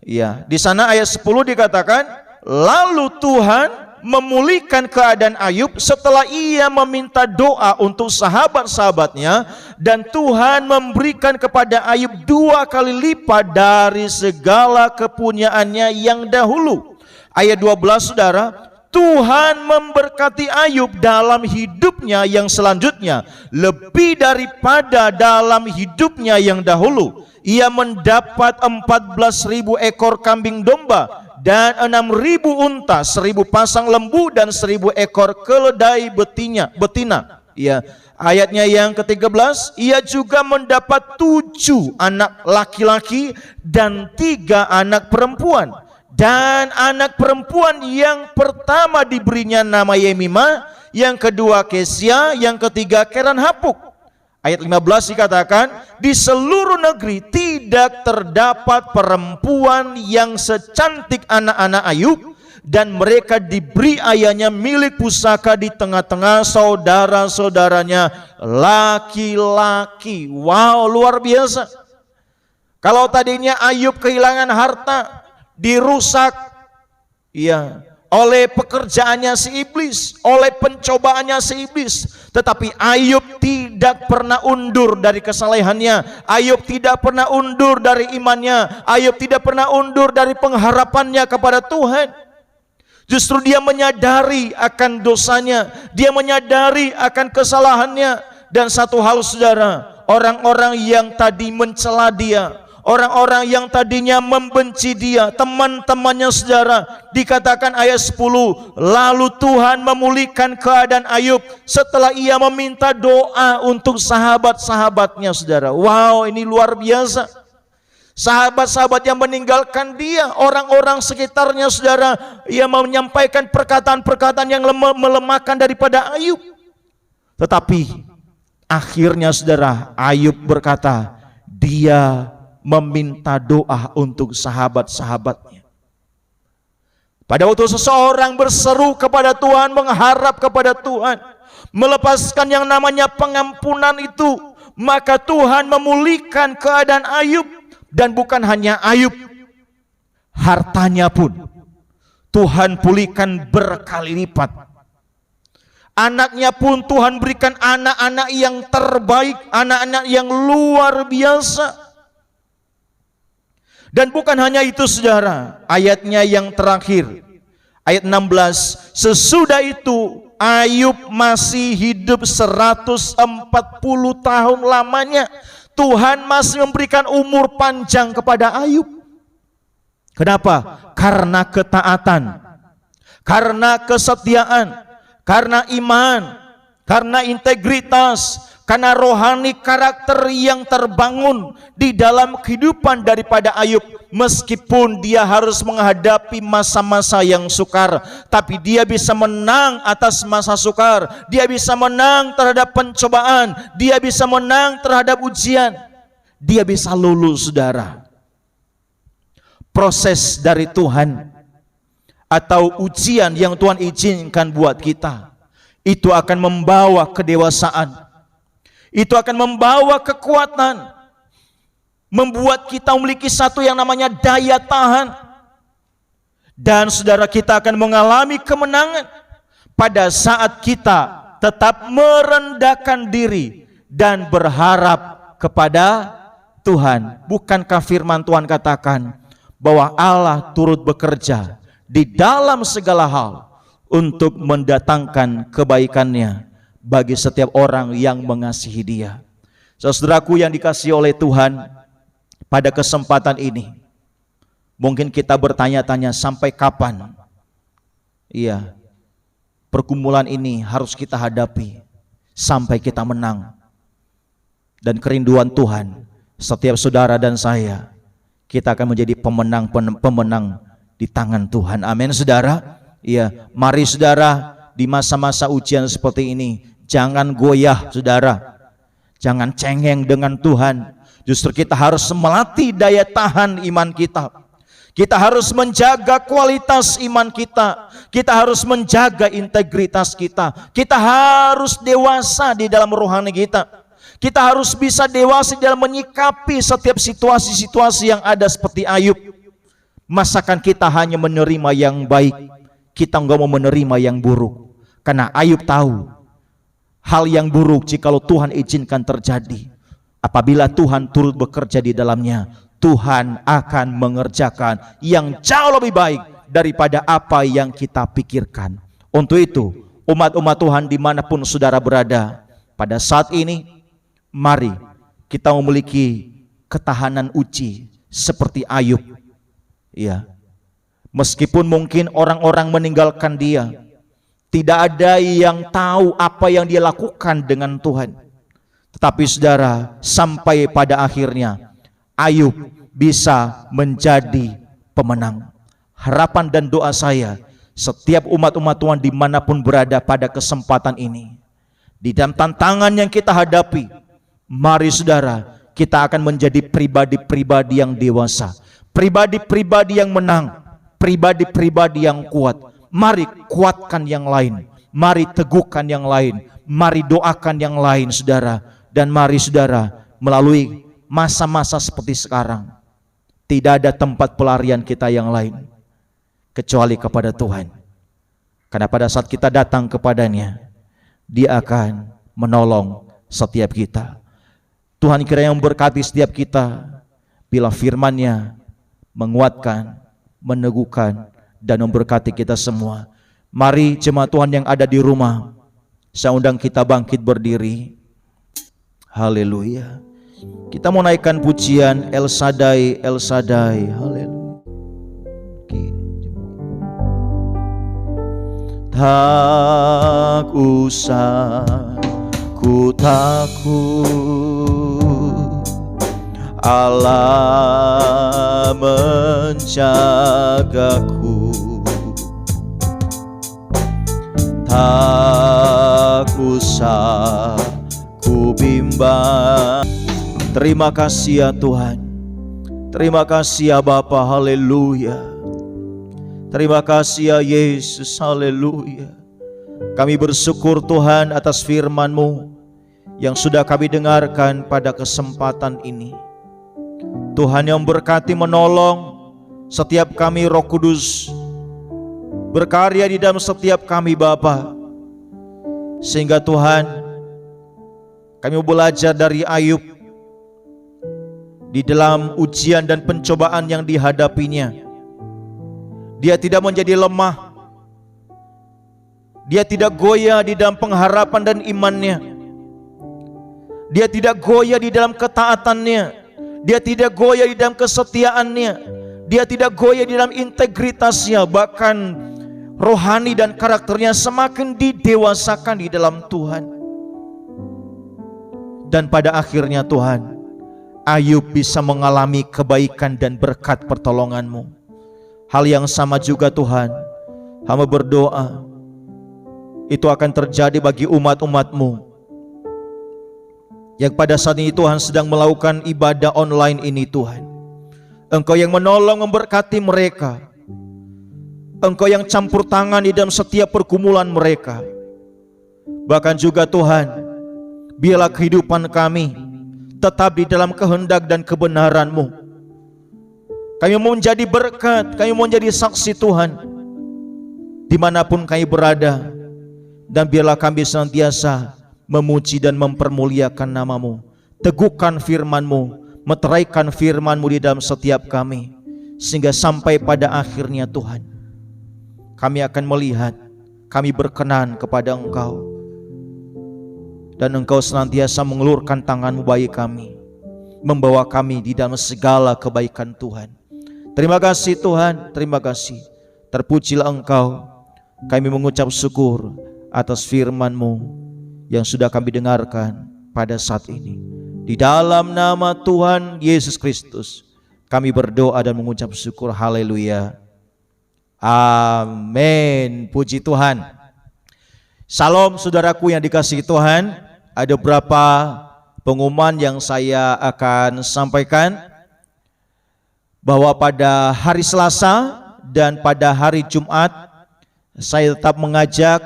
Ya, di sana ayat 10 dikatakan, lalu Tuhan memulihkan keadaan Ayub setelah ia meminta doa untuk sahabat-sahabatnya, dan Tuhan memberikan kepada Ayub 2 kali lipat dari segala kepunyaannya yang dahulu. Ayat 12, saudara, Tuhan memberkati Ayub dalam hidupnya yang selanjutnya lebih daripada dalam hidupnya yang dahulu. Ia mendapat 14.000 ekor kambing domba dan 6.000 unta, 1.000 pasang lembu dan 1.000 ekor keledai betina. Ya, ayatnya yang ke-13, ia juga mendapat 7 anak laki-laki dan 3 anak perempuan. Dan anak perempuan yang pertama diberinya nama Yemima, yang kedua Kesia, yang ketiga Keran Hapuk. Ayat 15 dikatakan, di seluruh negeri tidak terdapat perempuan yang secantik anak-anak Ayub, dan mereka diberi ayahnya milik pusaka di tengah-tengah saudara-saudaranya laki-laki. Wow, luar biasa. Kalau tadinya Ayub kehilangan harta, dirusak, ya, oleh pekerjaannya si iblis, oleh pencobaannya si iblis, tetapi Ayub tidak pernah undur dari kesalehannya. Ayub tidak pernah undur dari imannya. Ayub tidak pernah undur dari pengharapannya kepada Tuhan. Justru dia menyadari akan dosanya, dia menyadari akan kesalahannya. Dan satu hal, saudara, orang-orang yang tadi mencela dia, orang-orang yang tadinya membenci dia, teman-temannya, saudara, dikatakan ayat 10, lalu Tuhan memulihkan keadaan Ayub setelah ia meminta doa untuk sahabat-sahabatnya, saudara. Wow, ini luar biasa. Sahabat-sahabat yang meninggalkan dia, orang-orang sekitarnya, saudara, ia menyampaikan perkataan-perkataan yang melemahkan daripada Ayub. Tetapi akhirnya, saudara, Ayub berkata, dia meminta doa untuk sahabat-sahabatnya. Pada waktu seseorang berseru kepada Tuhan, mengharap kepada Tuhan, melepaskan yang namanya pengampunan itu, maka Tuhan memulihkan keadaan Ayub. Dan bukan hanya Ayub, hartanya pun Tuhan pulihkan berkali lipat. Anaknya pun Tuhan berikan anak-anak yang terbaik, anak-anak yang luar biasa. Dan bukan hanya itu, saudara, ayatnya yang terakhir, ayat 16, sesudah itu Ayub masih hidup 140 tahun lamanya. Tuhan masih memberikan umur panjang kepada Ayub. Kenapa? Karena ketaatan, karena kesetiaan, karena iman, karena integritas, karena rohani karakter yang terbangun di dalam kehidupan daripada Ayub. Meskipun dia harus menghadapi masa-masa yang sukar, tapi dia bisa menang atas masa sukar. Dia bisa menang terhadap pencobaan, dia bisa menang terhadap ujian, dia bisa lulus, saudara. Proses dari Tuhan atau ujian yang Tuhan izinkan buat kita, itu akan membawa kedewasaan, itu akan membawa kekuatan, membuat kita memiliki satu yang namanya daya tahan. Dan saudara, kita akan mengalami kemenangan pada saat kita tetap merendahkan diri dan berharap kepada Tuhan. Bukankah firman Tuhan katakan bahwa Allah turut bekerja di dalam segala hal untuk mendatangkan kebaikannya bagi setiap orang yang mengasihi Dia. Saudaraku yang dikasihi oleh Tuhan, pada kesempatan ini mungkin kita bertanya-tanya, sampai kapan pergumulan ini harus kita hadapi sampai kita menang. Dan kerinduan Tuhan, setiap saudara dan saya, kita akan menjadi pemenang di tangan Tuhan. Amin, saudara. Mari saudara, di masa-masa ujian seperti ini, jangan goyah saudara, jangan cengeng dengan Tuhan. Justru kita harus melatih daya tahan iman kita. Kita harus menjaga kualitas iman kita. Kita harus menjaga integritas kita. Kita harus dewasa di dalam rohani kita. Kita harus bisa dewasa dalam menyikapi setiap situasi-situasi yang ada seperti Ayub. Masakan kita hanya menerima yang baik, kita enggak mau menerima yang buruk. Karena Ayub tahu hal yang buruk jikalau Tuhan izinkan terjadi, apabila Tuhan turut bekerja di dalamnya, Tuhan akan mengerjakan yang jauh lebih baik daripada apa yang kita pikirkan. Untuk itu, umat-umat Tuhan dimanapun saudara berada, pada saat ini, mari kita memiliki ketahanan uji seperti Ayub. Meskipun mungkin orang-orang meninggalkan dia, tidak ada yang tahu apa yang dia lakukan dengan Tuhan. Tetapi saudara, sampai pada akhirnya Ayub bisa menjadi pemenang. Harapan dan doa saya, setiap umat-umat Tuhan dimanapun berada pada kesempatan ini, di dalam tantangan yang kita hadapi, mari saudara, kita akan menjadi pribadi-pribadi yang dewasa, pribadi-pribadi yang menang, pribadi-pribadi yang kuat. Mari kuatkan yang lain, mari teguhkan yang lain, mari doakan yang lain saudara. Dan mari saudara, melalui masa-masa seperti sekarang, tidak ada tempat pelarian kita yang lain kecuali kepada Tuhan. Karena pada saat kita datang kepadanya, Dia akan menolong setiap kita. Tuhan kiranya memberkati setiap kita bila firman-Nya menguatkan, meneguhkan, dan memberkati kita semua. Mari jemaat Tuhan yang ada di rumah, saya undang kita bangkit berdiri. Haleluya. Kita mau naikkan pujian El Shaddai, El Shaddai. Haleluya. Tak usah ku takut, Allah menjagaku. Tak usah ku bimbang. Terima kasih ya Tuhan, terima kasih ya Bapa. Haleluya. Terima kasih ya Yesus. Haleluya. Kami bersyukur Tuhan atas firman-Mu yang sudah kami dengarkan pada kesempatan ini. Tuhan yang berkati menolong setiap kami, Roh Kudus berkarya di dalam setiap kami Bapa, sehingga Tuhan kami belajar dari Ayub di dalam ujian dan pencobaan yang dihadapinya. Dia tidak menjadi lemah, dia tidak goyah di dalam pengharapan dan imannya, dia tidak goyah di dalam ketaatannya, dia tidak goyah di dalam kesetiaannya, dia tidak goyah di dalam integritasnya. Bahkan rohani dan karakternya semakin didewasakan di dalam Tuhan. Dan pada akhirnya Tuhan, Ayub bisa mengalami kebaikan dan berkat pertolongan-Mu. Hal yang sama juga Tuhan, hamba berdoa itu akan terjadi bagi umat-umat-Mu yang pada saat ini Tuhan sedang melakukan ibadah online ini. Tuhan, Engkau yang menolong memberkati mereka, Engkau yang campur tangan di dalam setiap pergumulan mereka. Bahkan juga Tuhan, biarlah kehidupan kami tetap di dalam kehendak dan kebenaran-Mu. Kami mau menjadi berkat, kami mau menjadi saksi Tuhan dimanapun kami berada. Dan biarlah kami senantiasa memuji dan mempermuliakan nama-Mu, teguhkan firman-Mu, meteraikan firman-Mu di dalam setiap kami, sehingga sampai pada akhirnya Tuhan, kami akan melihat, kami berkenan kepada Engkau, dan Engkau senantiasa mengelurkan tangan-Mu bagi kami, membawa kami di dalam segala kebaikan Tuhan. Terima kasih Tuhan, terima kasih. Terpujilah Engkau. Kami mengucap syukur atas firman-Mu yang sudah kami dengarkan pada saat ini. Di dalam nama Tuhan Yesus Kristus kami berdoa dan mengucap syukur. Haleluya. Amin. Puji Tuhan. Salam saudaraku yang dikasihi Tuhan. Ada beberapa pengumuman yang saya akan sampaikan, bahwa pada hari Selasa dan pada hari Jumat saya tetap mengajak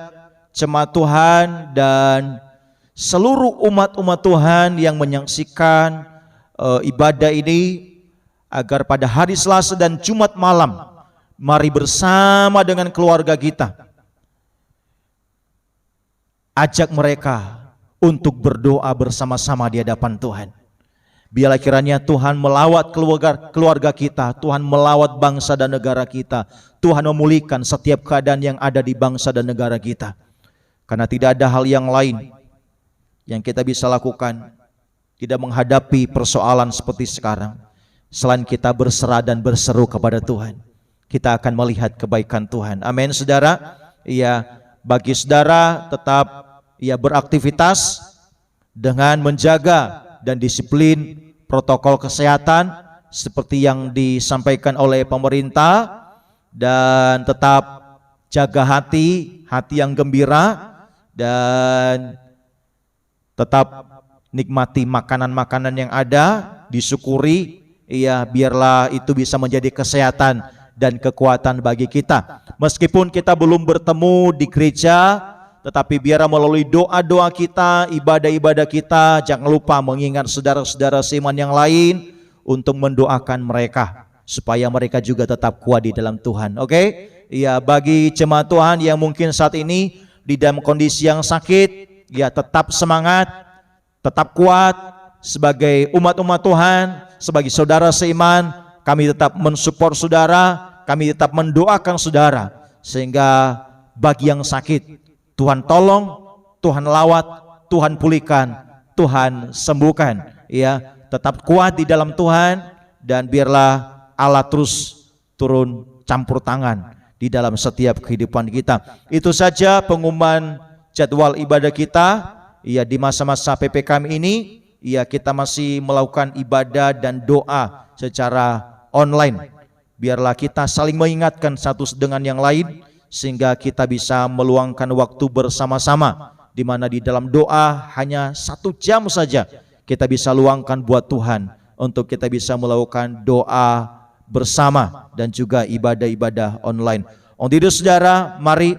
jemaat Tuhan dan seluruh umat-umat Tuhan yang menyaksikan ibadah ini, agar pada hari Selasa dan Jumat malam mari bersama dengan keluarga kita ajak mereka untuk berdoa bersama-sama di hadapan Tuhan. Biarlah kiranya Tuhan melawat keluarga kita, Tuhan melawat bangsa dan negara kita, Tuhan memulihkan setiap keadaan yang ada di bangsa dan negara kita. Karena tidak ada hal yang lain yang kita bisa lakukan tidak menghadapi persoalan seperti sekarang, selain kita berserah dan berseru kepada Tuhan. Kita akan melihat kebaikan Tuhan. Amin saudara. Iya, bagi saudara tetap beraktivitas dengan menjaga dan disiplin protokol kesehatan seperti yang disampaikan oleh pemerintah, dan tetap jaga hati yang gembira, dan tetap nikmati makanan-makanan yang ada, disyukuri, biarlah itu bisa menjadi kesehatan dan kekuatan bagi kita. Meskipun kita belum bertemu di gereja, tetapi biarlah melalui doa-doa kita, ibadah-ibadah kita, jangan lupa mengingat saudara-saudara seiman yang lain untuk mendoakan mereka supaya mereka juga tetap kuat di dalam Tuhan. Oke? Bagi jemaat Tuhan yang mungkin saat ini di dalam kondisi yang sakit, tetap semangat, tetap kuat. Sebagai umat-umat Tuhan, sebagai saudara seiman, kami tetap mensupport saudara, kami tetap mendoakan saudara, sehingga bagi yang sakit, Tuhan tolong, Tuhan lawat, Tuhan pulihkan, Tuhan sembuhkan. Tetap kuat di dalam Tuhan, dan biarlah Allah terus turun campur tangan di dalam setiap kehidupan kita. Itu saja pengumuman jadwal ibadah kita. Di masa-masa PPKM ini, kita masih melakukan ibadah dan doa secara online. Biarlah kita saling mengingatkan satu dengan yang lain, sehingga kita bisa meluangkan waktu bersama-sama, di mana di dalam doa hanya 1 jam saja kita bisa luangkan buat Tuhan, untuk kita bisa melakukan doa bersama dan juga ibadah-ibadah online. Untuk itu saudara, mari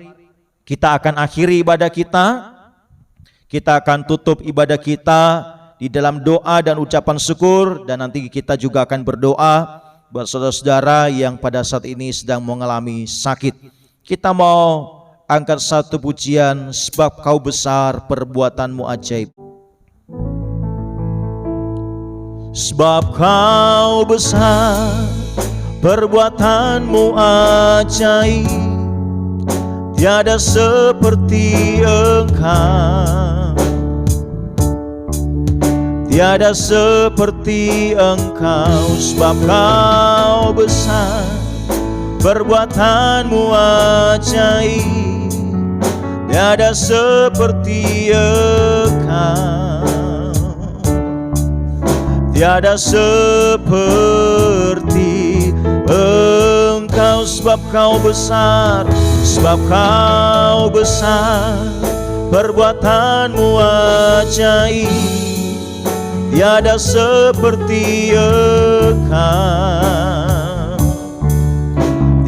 kita akan akhiri ibadah kita. Kita akan tutup ibadah kita di dalam doa dan ucapan syukur, dan nanti kita juga akan berdoa buat saudara-saudara yang pada saat ini sedang mengalami sakit. Kita mau angkat satu pujian, sebab Kau besar, perbuatan-Mu ajaib. Sebab Kau besar, perbuatan-Mu ajaib, tiada seperti Engkau, tiada seperti Engkau. Sebab Kau besar, perbuatan-Mu ajaib, tiada seperti Engkau, tiada seperti Engkau. Sebab Kau besar, sebab Kau besar, perbuatan-Mu ajaib, tiada seperti Engkau,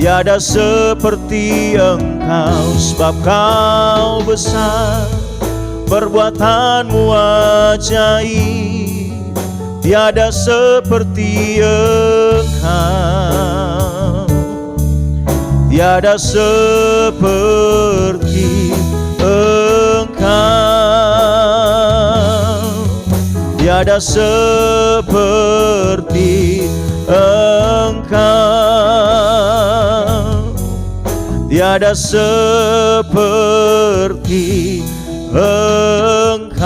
Tiada seperti Engkau, sebab Kau besar, perbuatanmu ajaib. Tiada seperti Engkau, tiada seperti Engkau, tiada seperti Engkau, tiada seperti Engkau.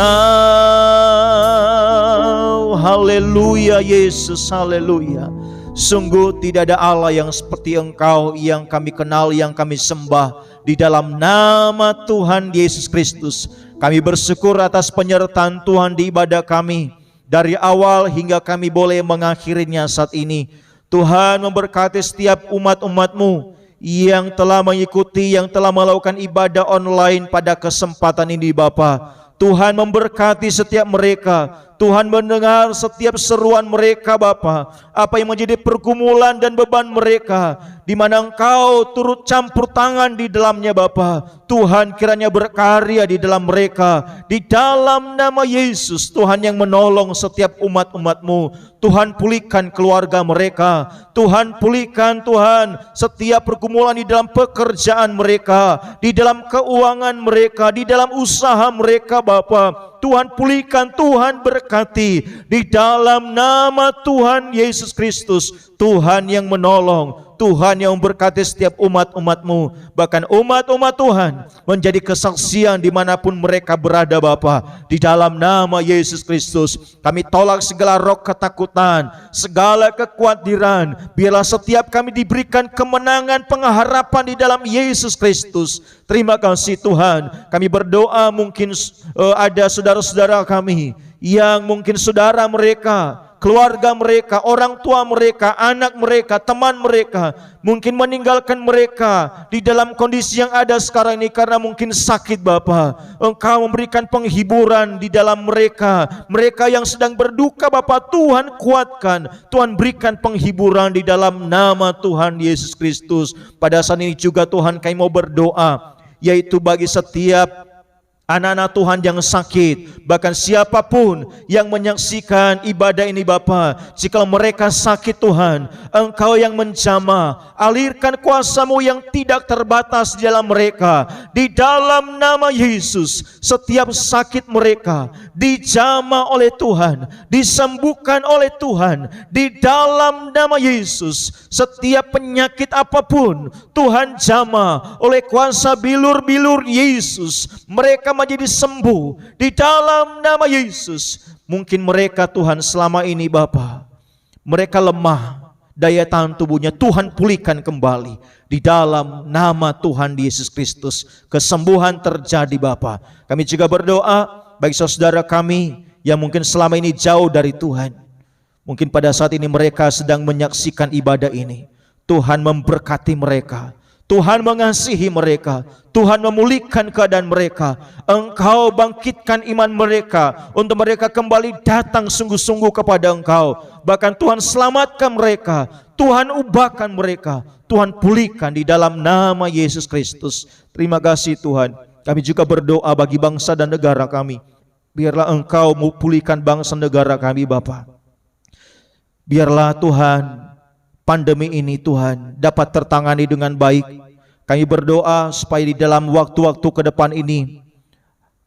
Haleluya Yesus, haleluya. Sungguh tidak ada Allah yang seperti Engkau yang kami kenal, yang kami sembah. Di dalam nama Tuhan Yesus Kristus, kami bersyukur atas penyertaan Tuhan di ibadah kami, dari awal hingga kami boleh mengakhirinya saat ini. Tuhan memberkati setiap umat-umat-Mu yang telah mengikuti, yang telah melakukan ibadah online pada kesempatan ini Bapa. Tuhan memberkati setiap mereka. Tuhan mendengar setiap seruan mereka Bapa, apa yang menjadi pergumulan dan beban mereka, di mana Engkau turut campur tangan di dalamnya Bapa. Tuhan kiranya berkarya di dalam mereka, di dalam nama Yesus. Tuhan yang menolong setiap umat-umat-Mu. Tuhan pulihkan keluarga mereka. Tuhan pulihkan Tuhan setiap pergumulan di dalam pekerjaan mereka, di dalam keuangan mereka, di dalam usaha mereka Bapa. Tuhan pulihkan, Tuhan berkati di dalam nama Tuhan Yesus Kristus. Tuhan yang menolong, Tuhan yang memberkati setiap umat-umat-Mu, bahkan umat-umat Tuhan menjadi kesaksian dimanapun mereka berada Bapa. Di dalam nama Yesus Kristus kami tolak segala roh ketakutan, segala kekhawatiran. Biarlah setiap kami diberikan kemenangan, pengharapan di dalam Yesus Kristus. Terima kasih Tuhan. Kami berdoa, mungkin ada saudara-saudara kami yang mungkin saudara mereka, keluarga mereka, orang tua mereka, anak mereka, teman mereka mungkin meninggalkan mereka di dalam kondisi yang ada sekarang ini karena mungkin sakit Bapa. Engkau memberikan penghiburan di dalam mereka. Mereka yang sedang berduka Bapa, Tuhan kuatkan, Tuhan berikan penghiburan di dalam nama Tuhan Yesus Kristus. Pada saat ini juga Tuhan kami mau berdoa, yaitu bagi setiap anak-anak Tuhan yang sakit, bahkan siapapun yang menyaksikan ibadah ini Bapa, jika mereka sakit Tuhan, Engkau yang menjamah, alirkan kuasa-Mu yang tidak terbatas di dalam mereka. Di dalam nama Yesus, setiap sakit mereka dijamah oleh Tuhan, disembuhkan oleh Tuhan. Di dalam nama Yesus, setiap penyakit apapun Tuhan jamah oleh kuasa bilur-bilur Yesus. Mereka menjadi sembuh di dalam nama Yesus. Mungkin mereka Tuhan selama ini Bapa, mereka lemah, daya tahan tubuhnya Tuhan pulihkan kembali. Di dalam nama Tuhan Yesus Kristus, kesembuhan terjadi Bapa. Kami juga berdoa bagi saudara kami yang mungkin selama ini jauh dari Tuhan. Mungkin pada saat ini mereka sedang menyaksikan ibadah ini. Tuhan memberkati mereka, Tuhan mengasihi mereka, Tuhan memulihkan keadaan mereka. Engkau bangkitkan iman mereka untuk mereka kembali datang sungguh-sungguh kepada Engkau. Bahkan Tuhan selamatkan mereka, Tuhan ubahkan mereka, Tuhan pulihkan di dalam nama Yesus Kristus. Terima kasih Tuhan. Kami juga berdoa bagi bangsa dan negara kami. Biarlah Engkau pulihkan bangsa negara kami Bapa. Biarlah Tuhan pandemi ini Tuhan dapat tertangani dengan baik. Kami berdoa supaya di dalam waktu-waktu ke depan ini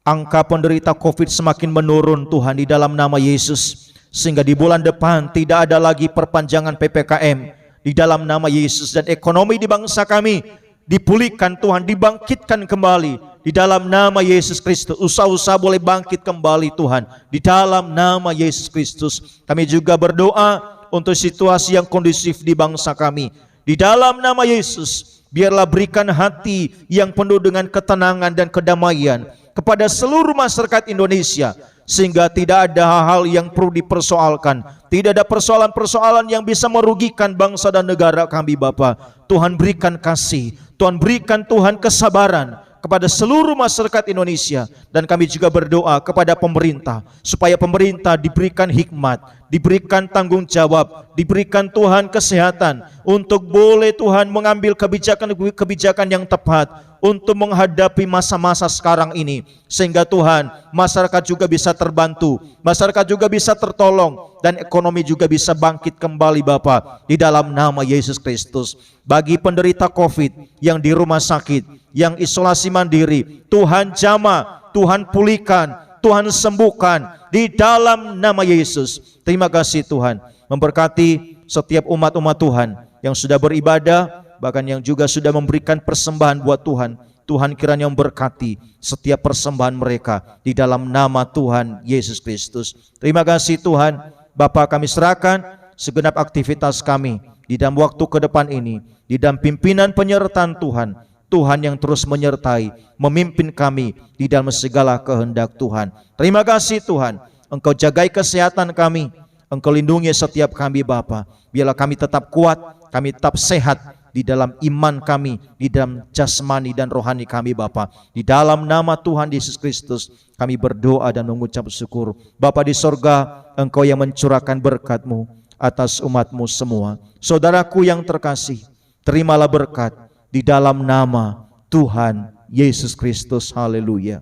angka penderita COVID semakin menurun Tuhan di dalam nama Yesus. Sehingga di bulan depan tidak ada lagi perpanjangan PPKM di dalam nama Yesus. Dan ekonomi di bangsa kami dipulihkan Tuhan, dibangkitkan kembali di dalam nama Yesus Kristus. Usaha-usaha boleh bangkit kembali Tuhan di dalam nama Yesus Kristus. Kami juga berdoa untuk situasi yang kondusif di bangsa kami. Di dalam nama Yesus, biarlah berikan hati yang penuh dengan ketenangan dan kedamaian kepada seluruh masyarakat Indonesia, sehingga tidak ada hal-hal yang perlu dipersoalkan. Tidak ada persoalan-persoalan yang bisa merugikan bangsa dan negara kami Bapa. Tuhan berikan kasih, Tuhan berikan Tuhan kesabaran kepada seluruh masyarakat Indonesia. Dan kami juga berdoa kepada pemerintah, supaya pemerintah diberikan hikmat, diberikan tanggung jawab, diberikan Tuhan kesehatan untuk boleh Tuhan mengambil kebijakan yang tepat untuk menghadapi masa-masa sekarang ini, sehingga Tuhan, masyarakat juga bisa terbantu, masyarakat juga bisa tertolong, dan ekonomi juga bisa bangkit kembali Bapa, di dalam nama Yesus Kristus. Bagi penderita COVID yang di rumah sakit, yang isolasi mandiri, Tuhan jamah, Tuhan pulihkan, Tuhan sembuhkan di dalam nama Yesus. Terima kasih Tuhan, memberkati setiap umat-umat Tuhan yang sudah beribadah, bahkan yang juga sudah memberikan persembahan buat Tuhan. Tuhan kiranya memberkati setiap persembahan mereka di dalam nama Tuhan Yesus Kristus. Terima kasih Tuhan. Bapa, kami serahkan segenap aktivitas kami di dalam waktu ke depan ini, di dalam pimpinan penyertaan Tuhan. Tuhan yang terus menyertai, memimpin kami di dalam segala kehendak Tuhan. Terima kasih Tuhan, Engkau jagai kesehatan kami, Engkau lindungi setiap kami Bapa. Biarlah kami tetap kuat, kami tetap sehat di dalam iman kami, di dalam jasmani dan rohani kami Bapa. Di dalam nama Tuhan Yesus Kristus kami berdoa dan mengucap syukur. Bapa di sorga, Engkau yang mencurahkan berkat-Mu atas umat-Mu semua. Saudaraku yang terkasih, terimalah berkat di dalam nama Tuhan Yesus Kristus. Haleluya.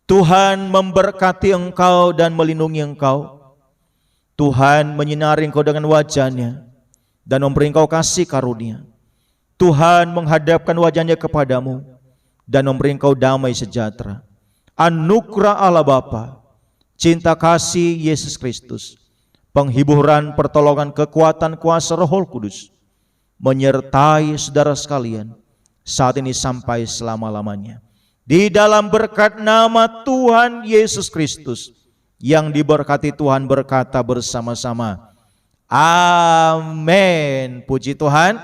Tuhan memberkati engkau dan melindungi engkau. Tuhan menyinari engkau dengan wajah-Nya dan memberi engkau kasih karunia. Tuhan menghadapkan wajah-Nya kepadamu dan memberi engkau damai sejahtera. Anugerah Allah Bapa, cinta kasih Yesus Kristus, penghiburan, pertolongan, kekuatan, kuasa Roh Kudus menyertai saudara sekalian saat ini sampai selama-lamanya. Di dalam berkat nama Tuhan Yesus Kristus, yang diberkati Tuhan berkata bersama-sama, amin. Puji Tuhan.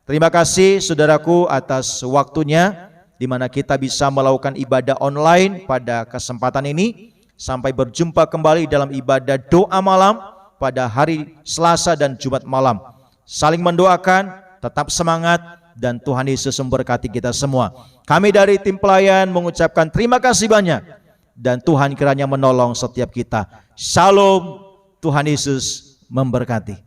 Terima kasih saudaraku atas waktunya, di mana kita bisa melakukan ibadah online pada kesempatan ini. Sampai berjumpa kembali dalam ibadah doa malam pada hari Selasa dan Jumat malam. Saling mendoakan, tetap semangat, dan Tuhan Yesus memberkati kita semua. Kami dari tim pelayan mengucapkan terima kasih banyak, dan Tuhan kiranya menolong setiap kita. Shalom, Tuhan Yesus memberkati.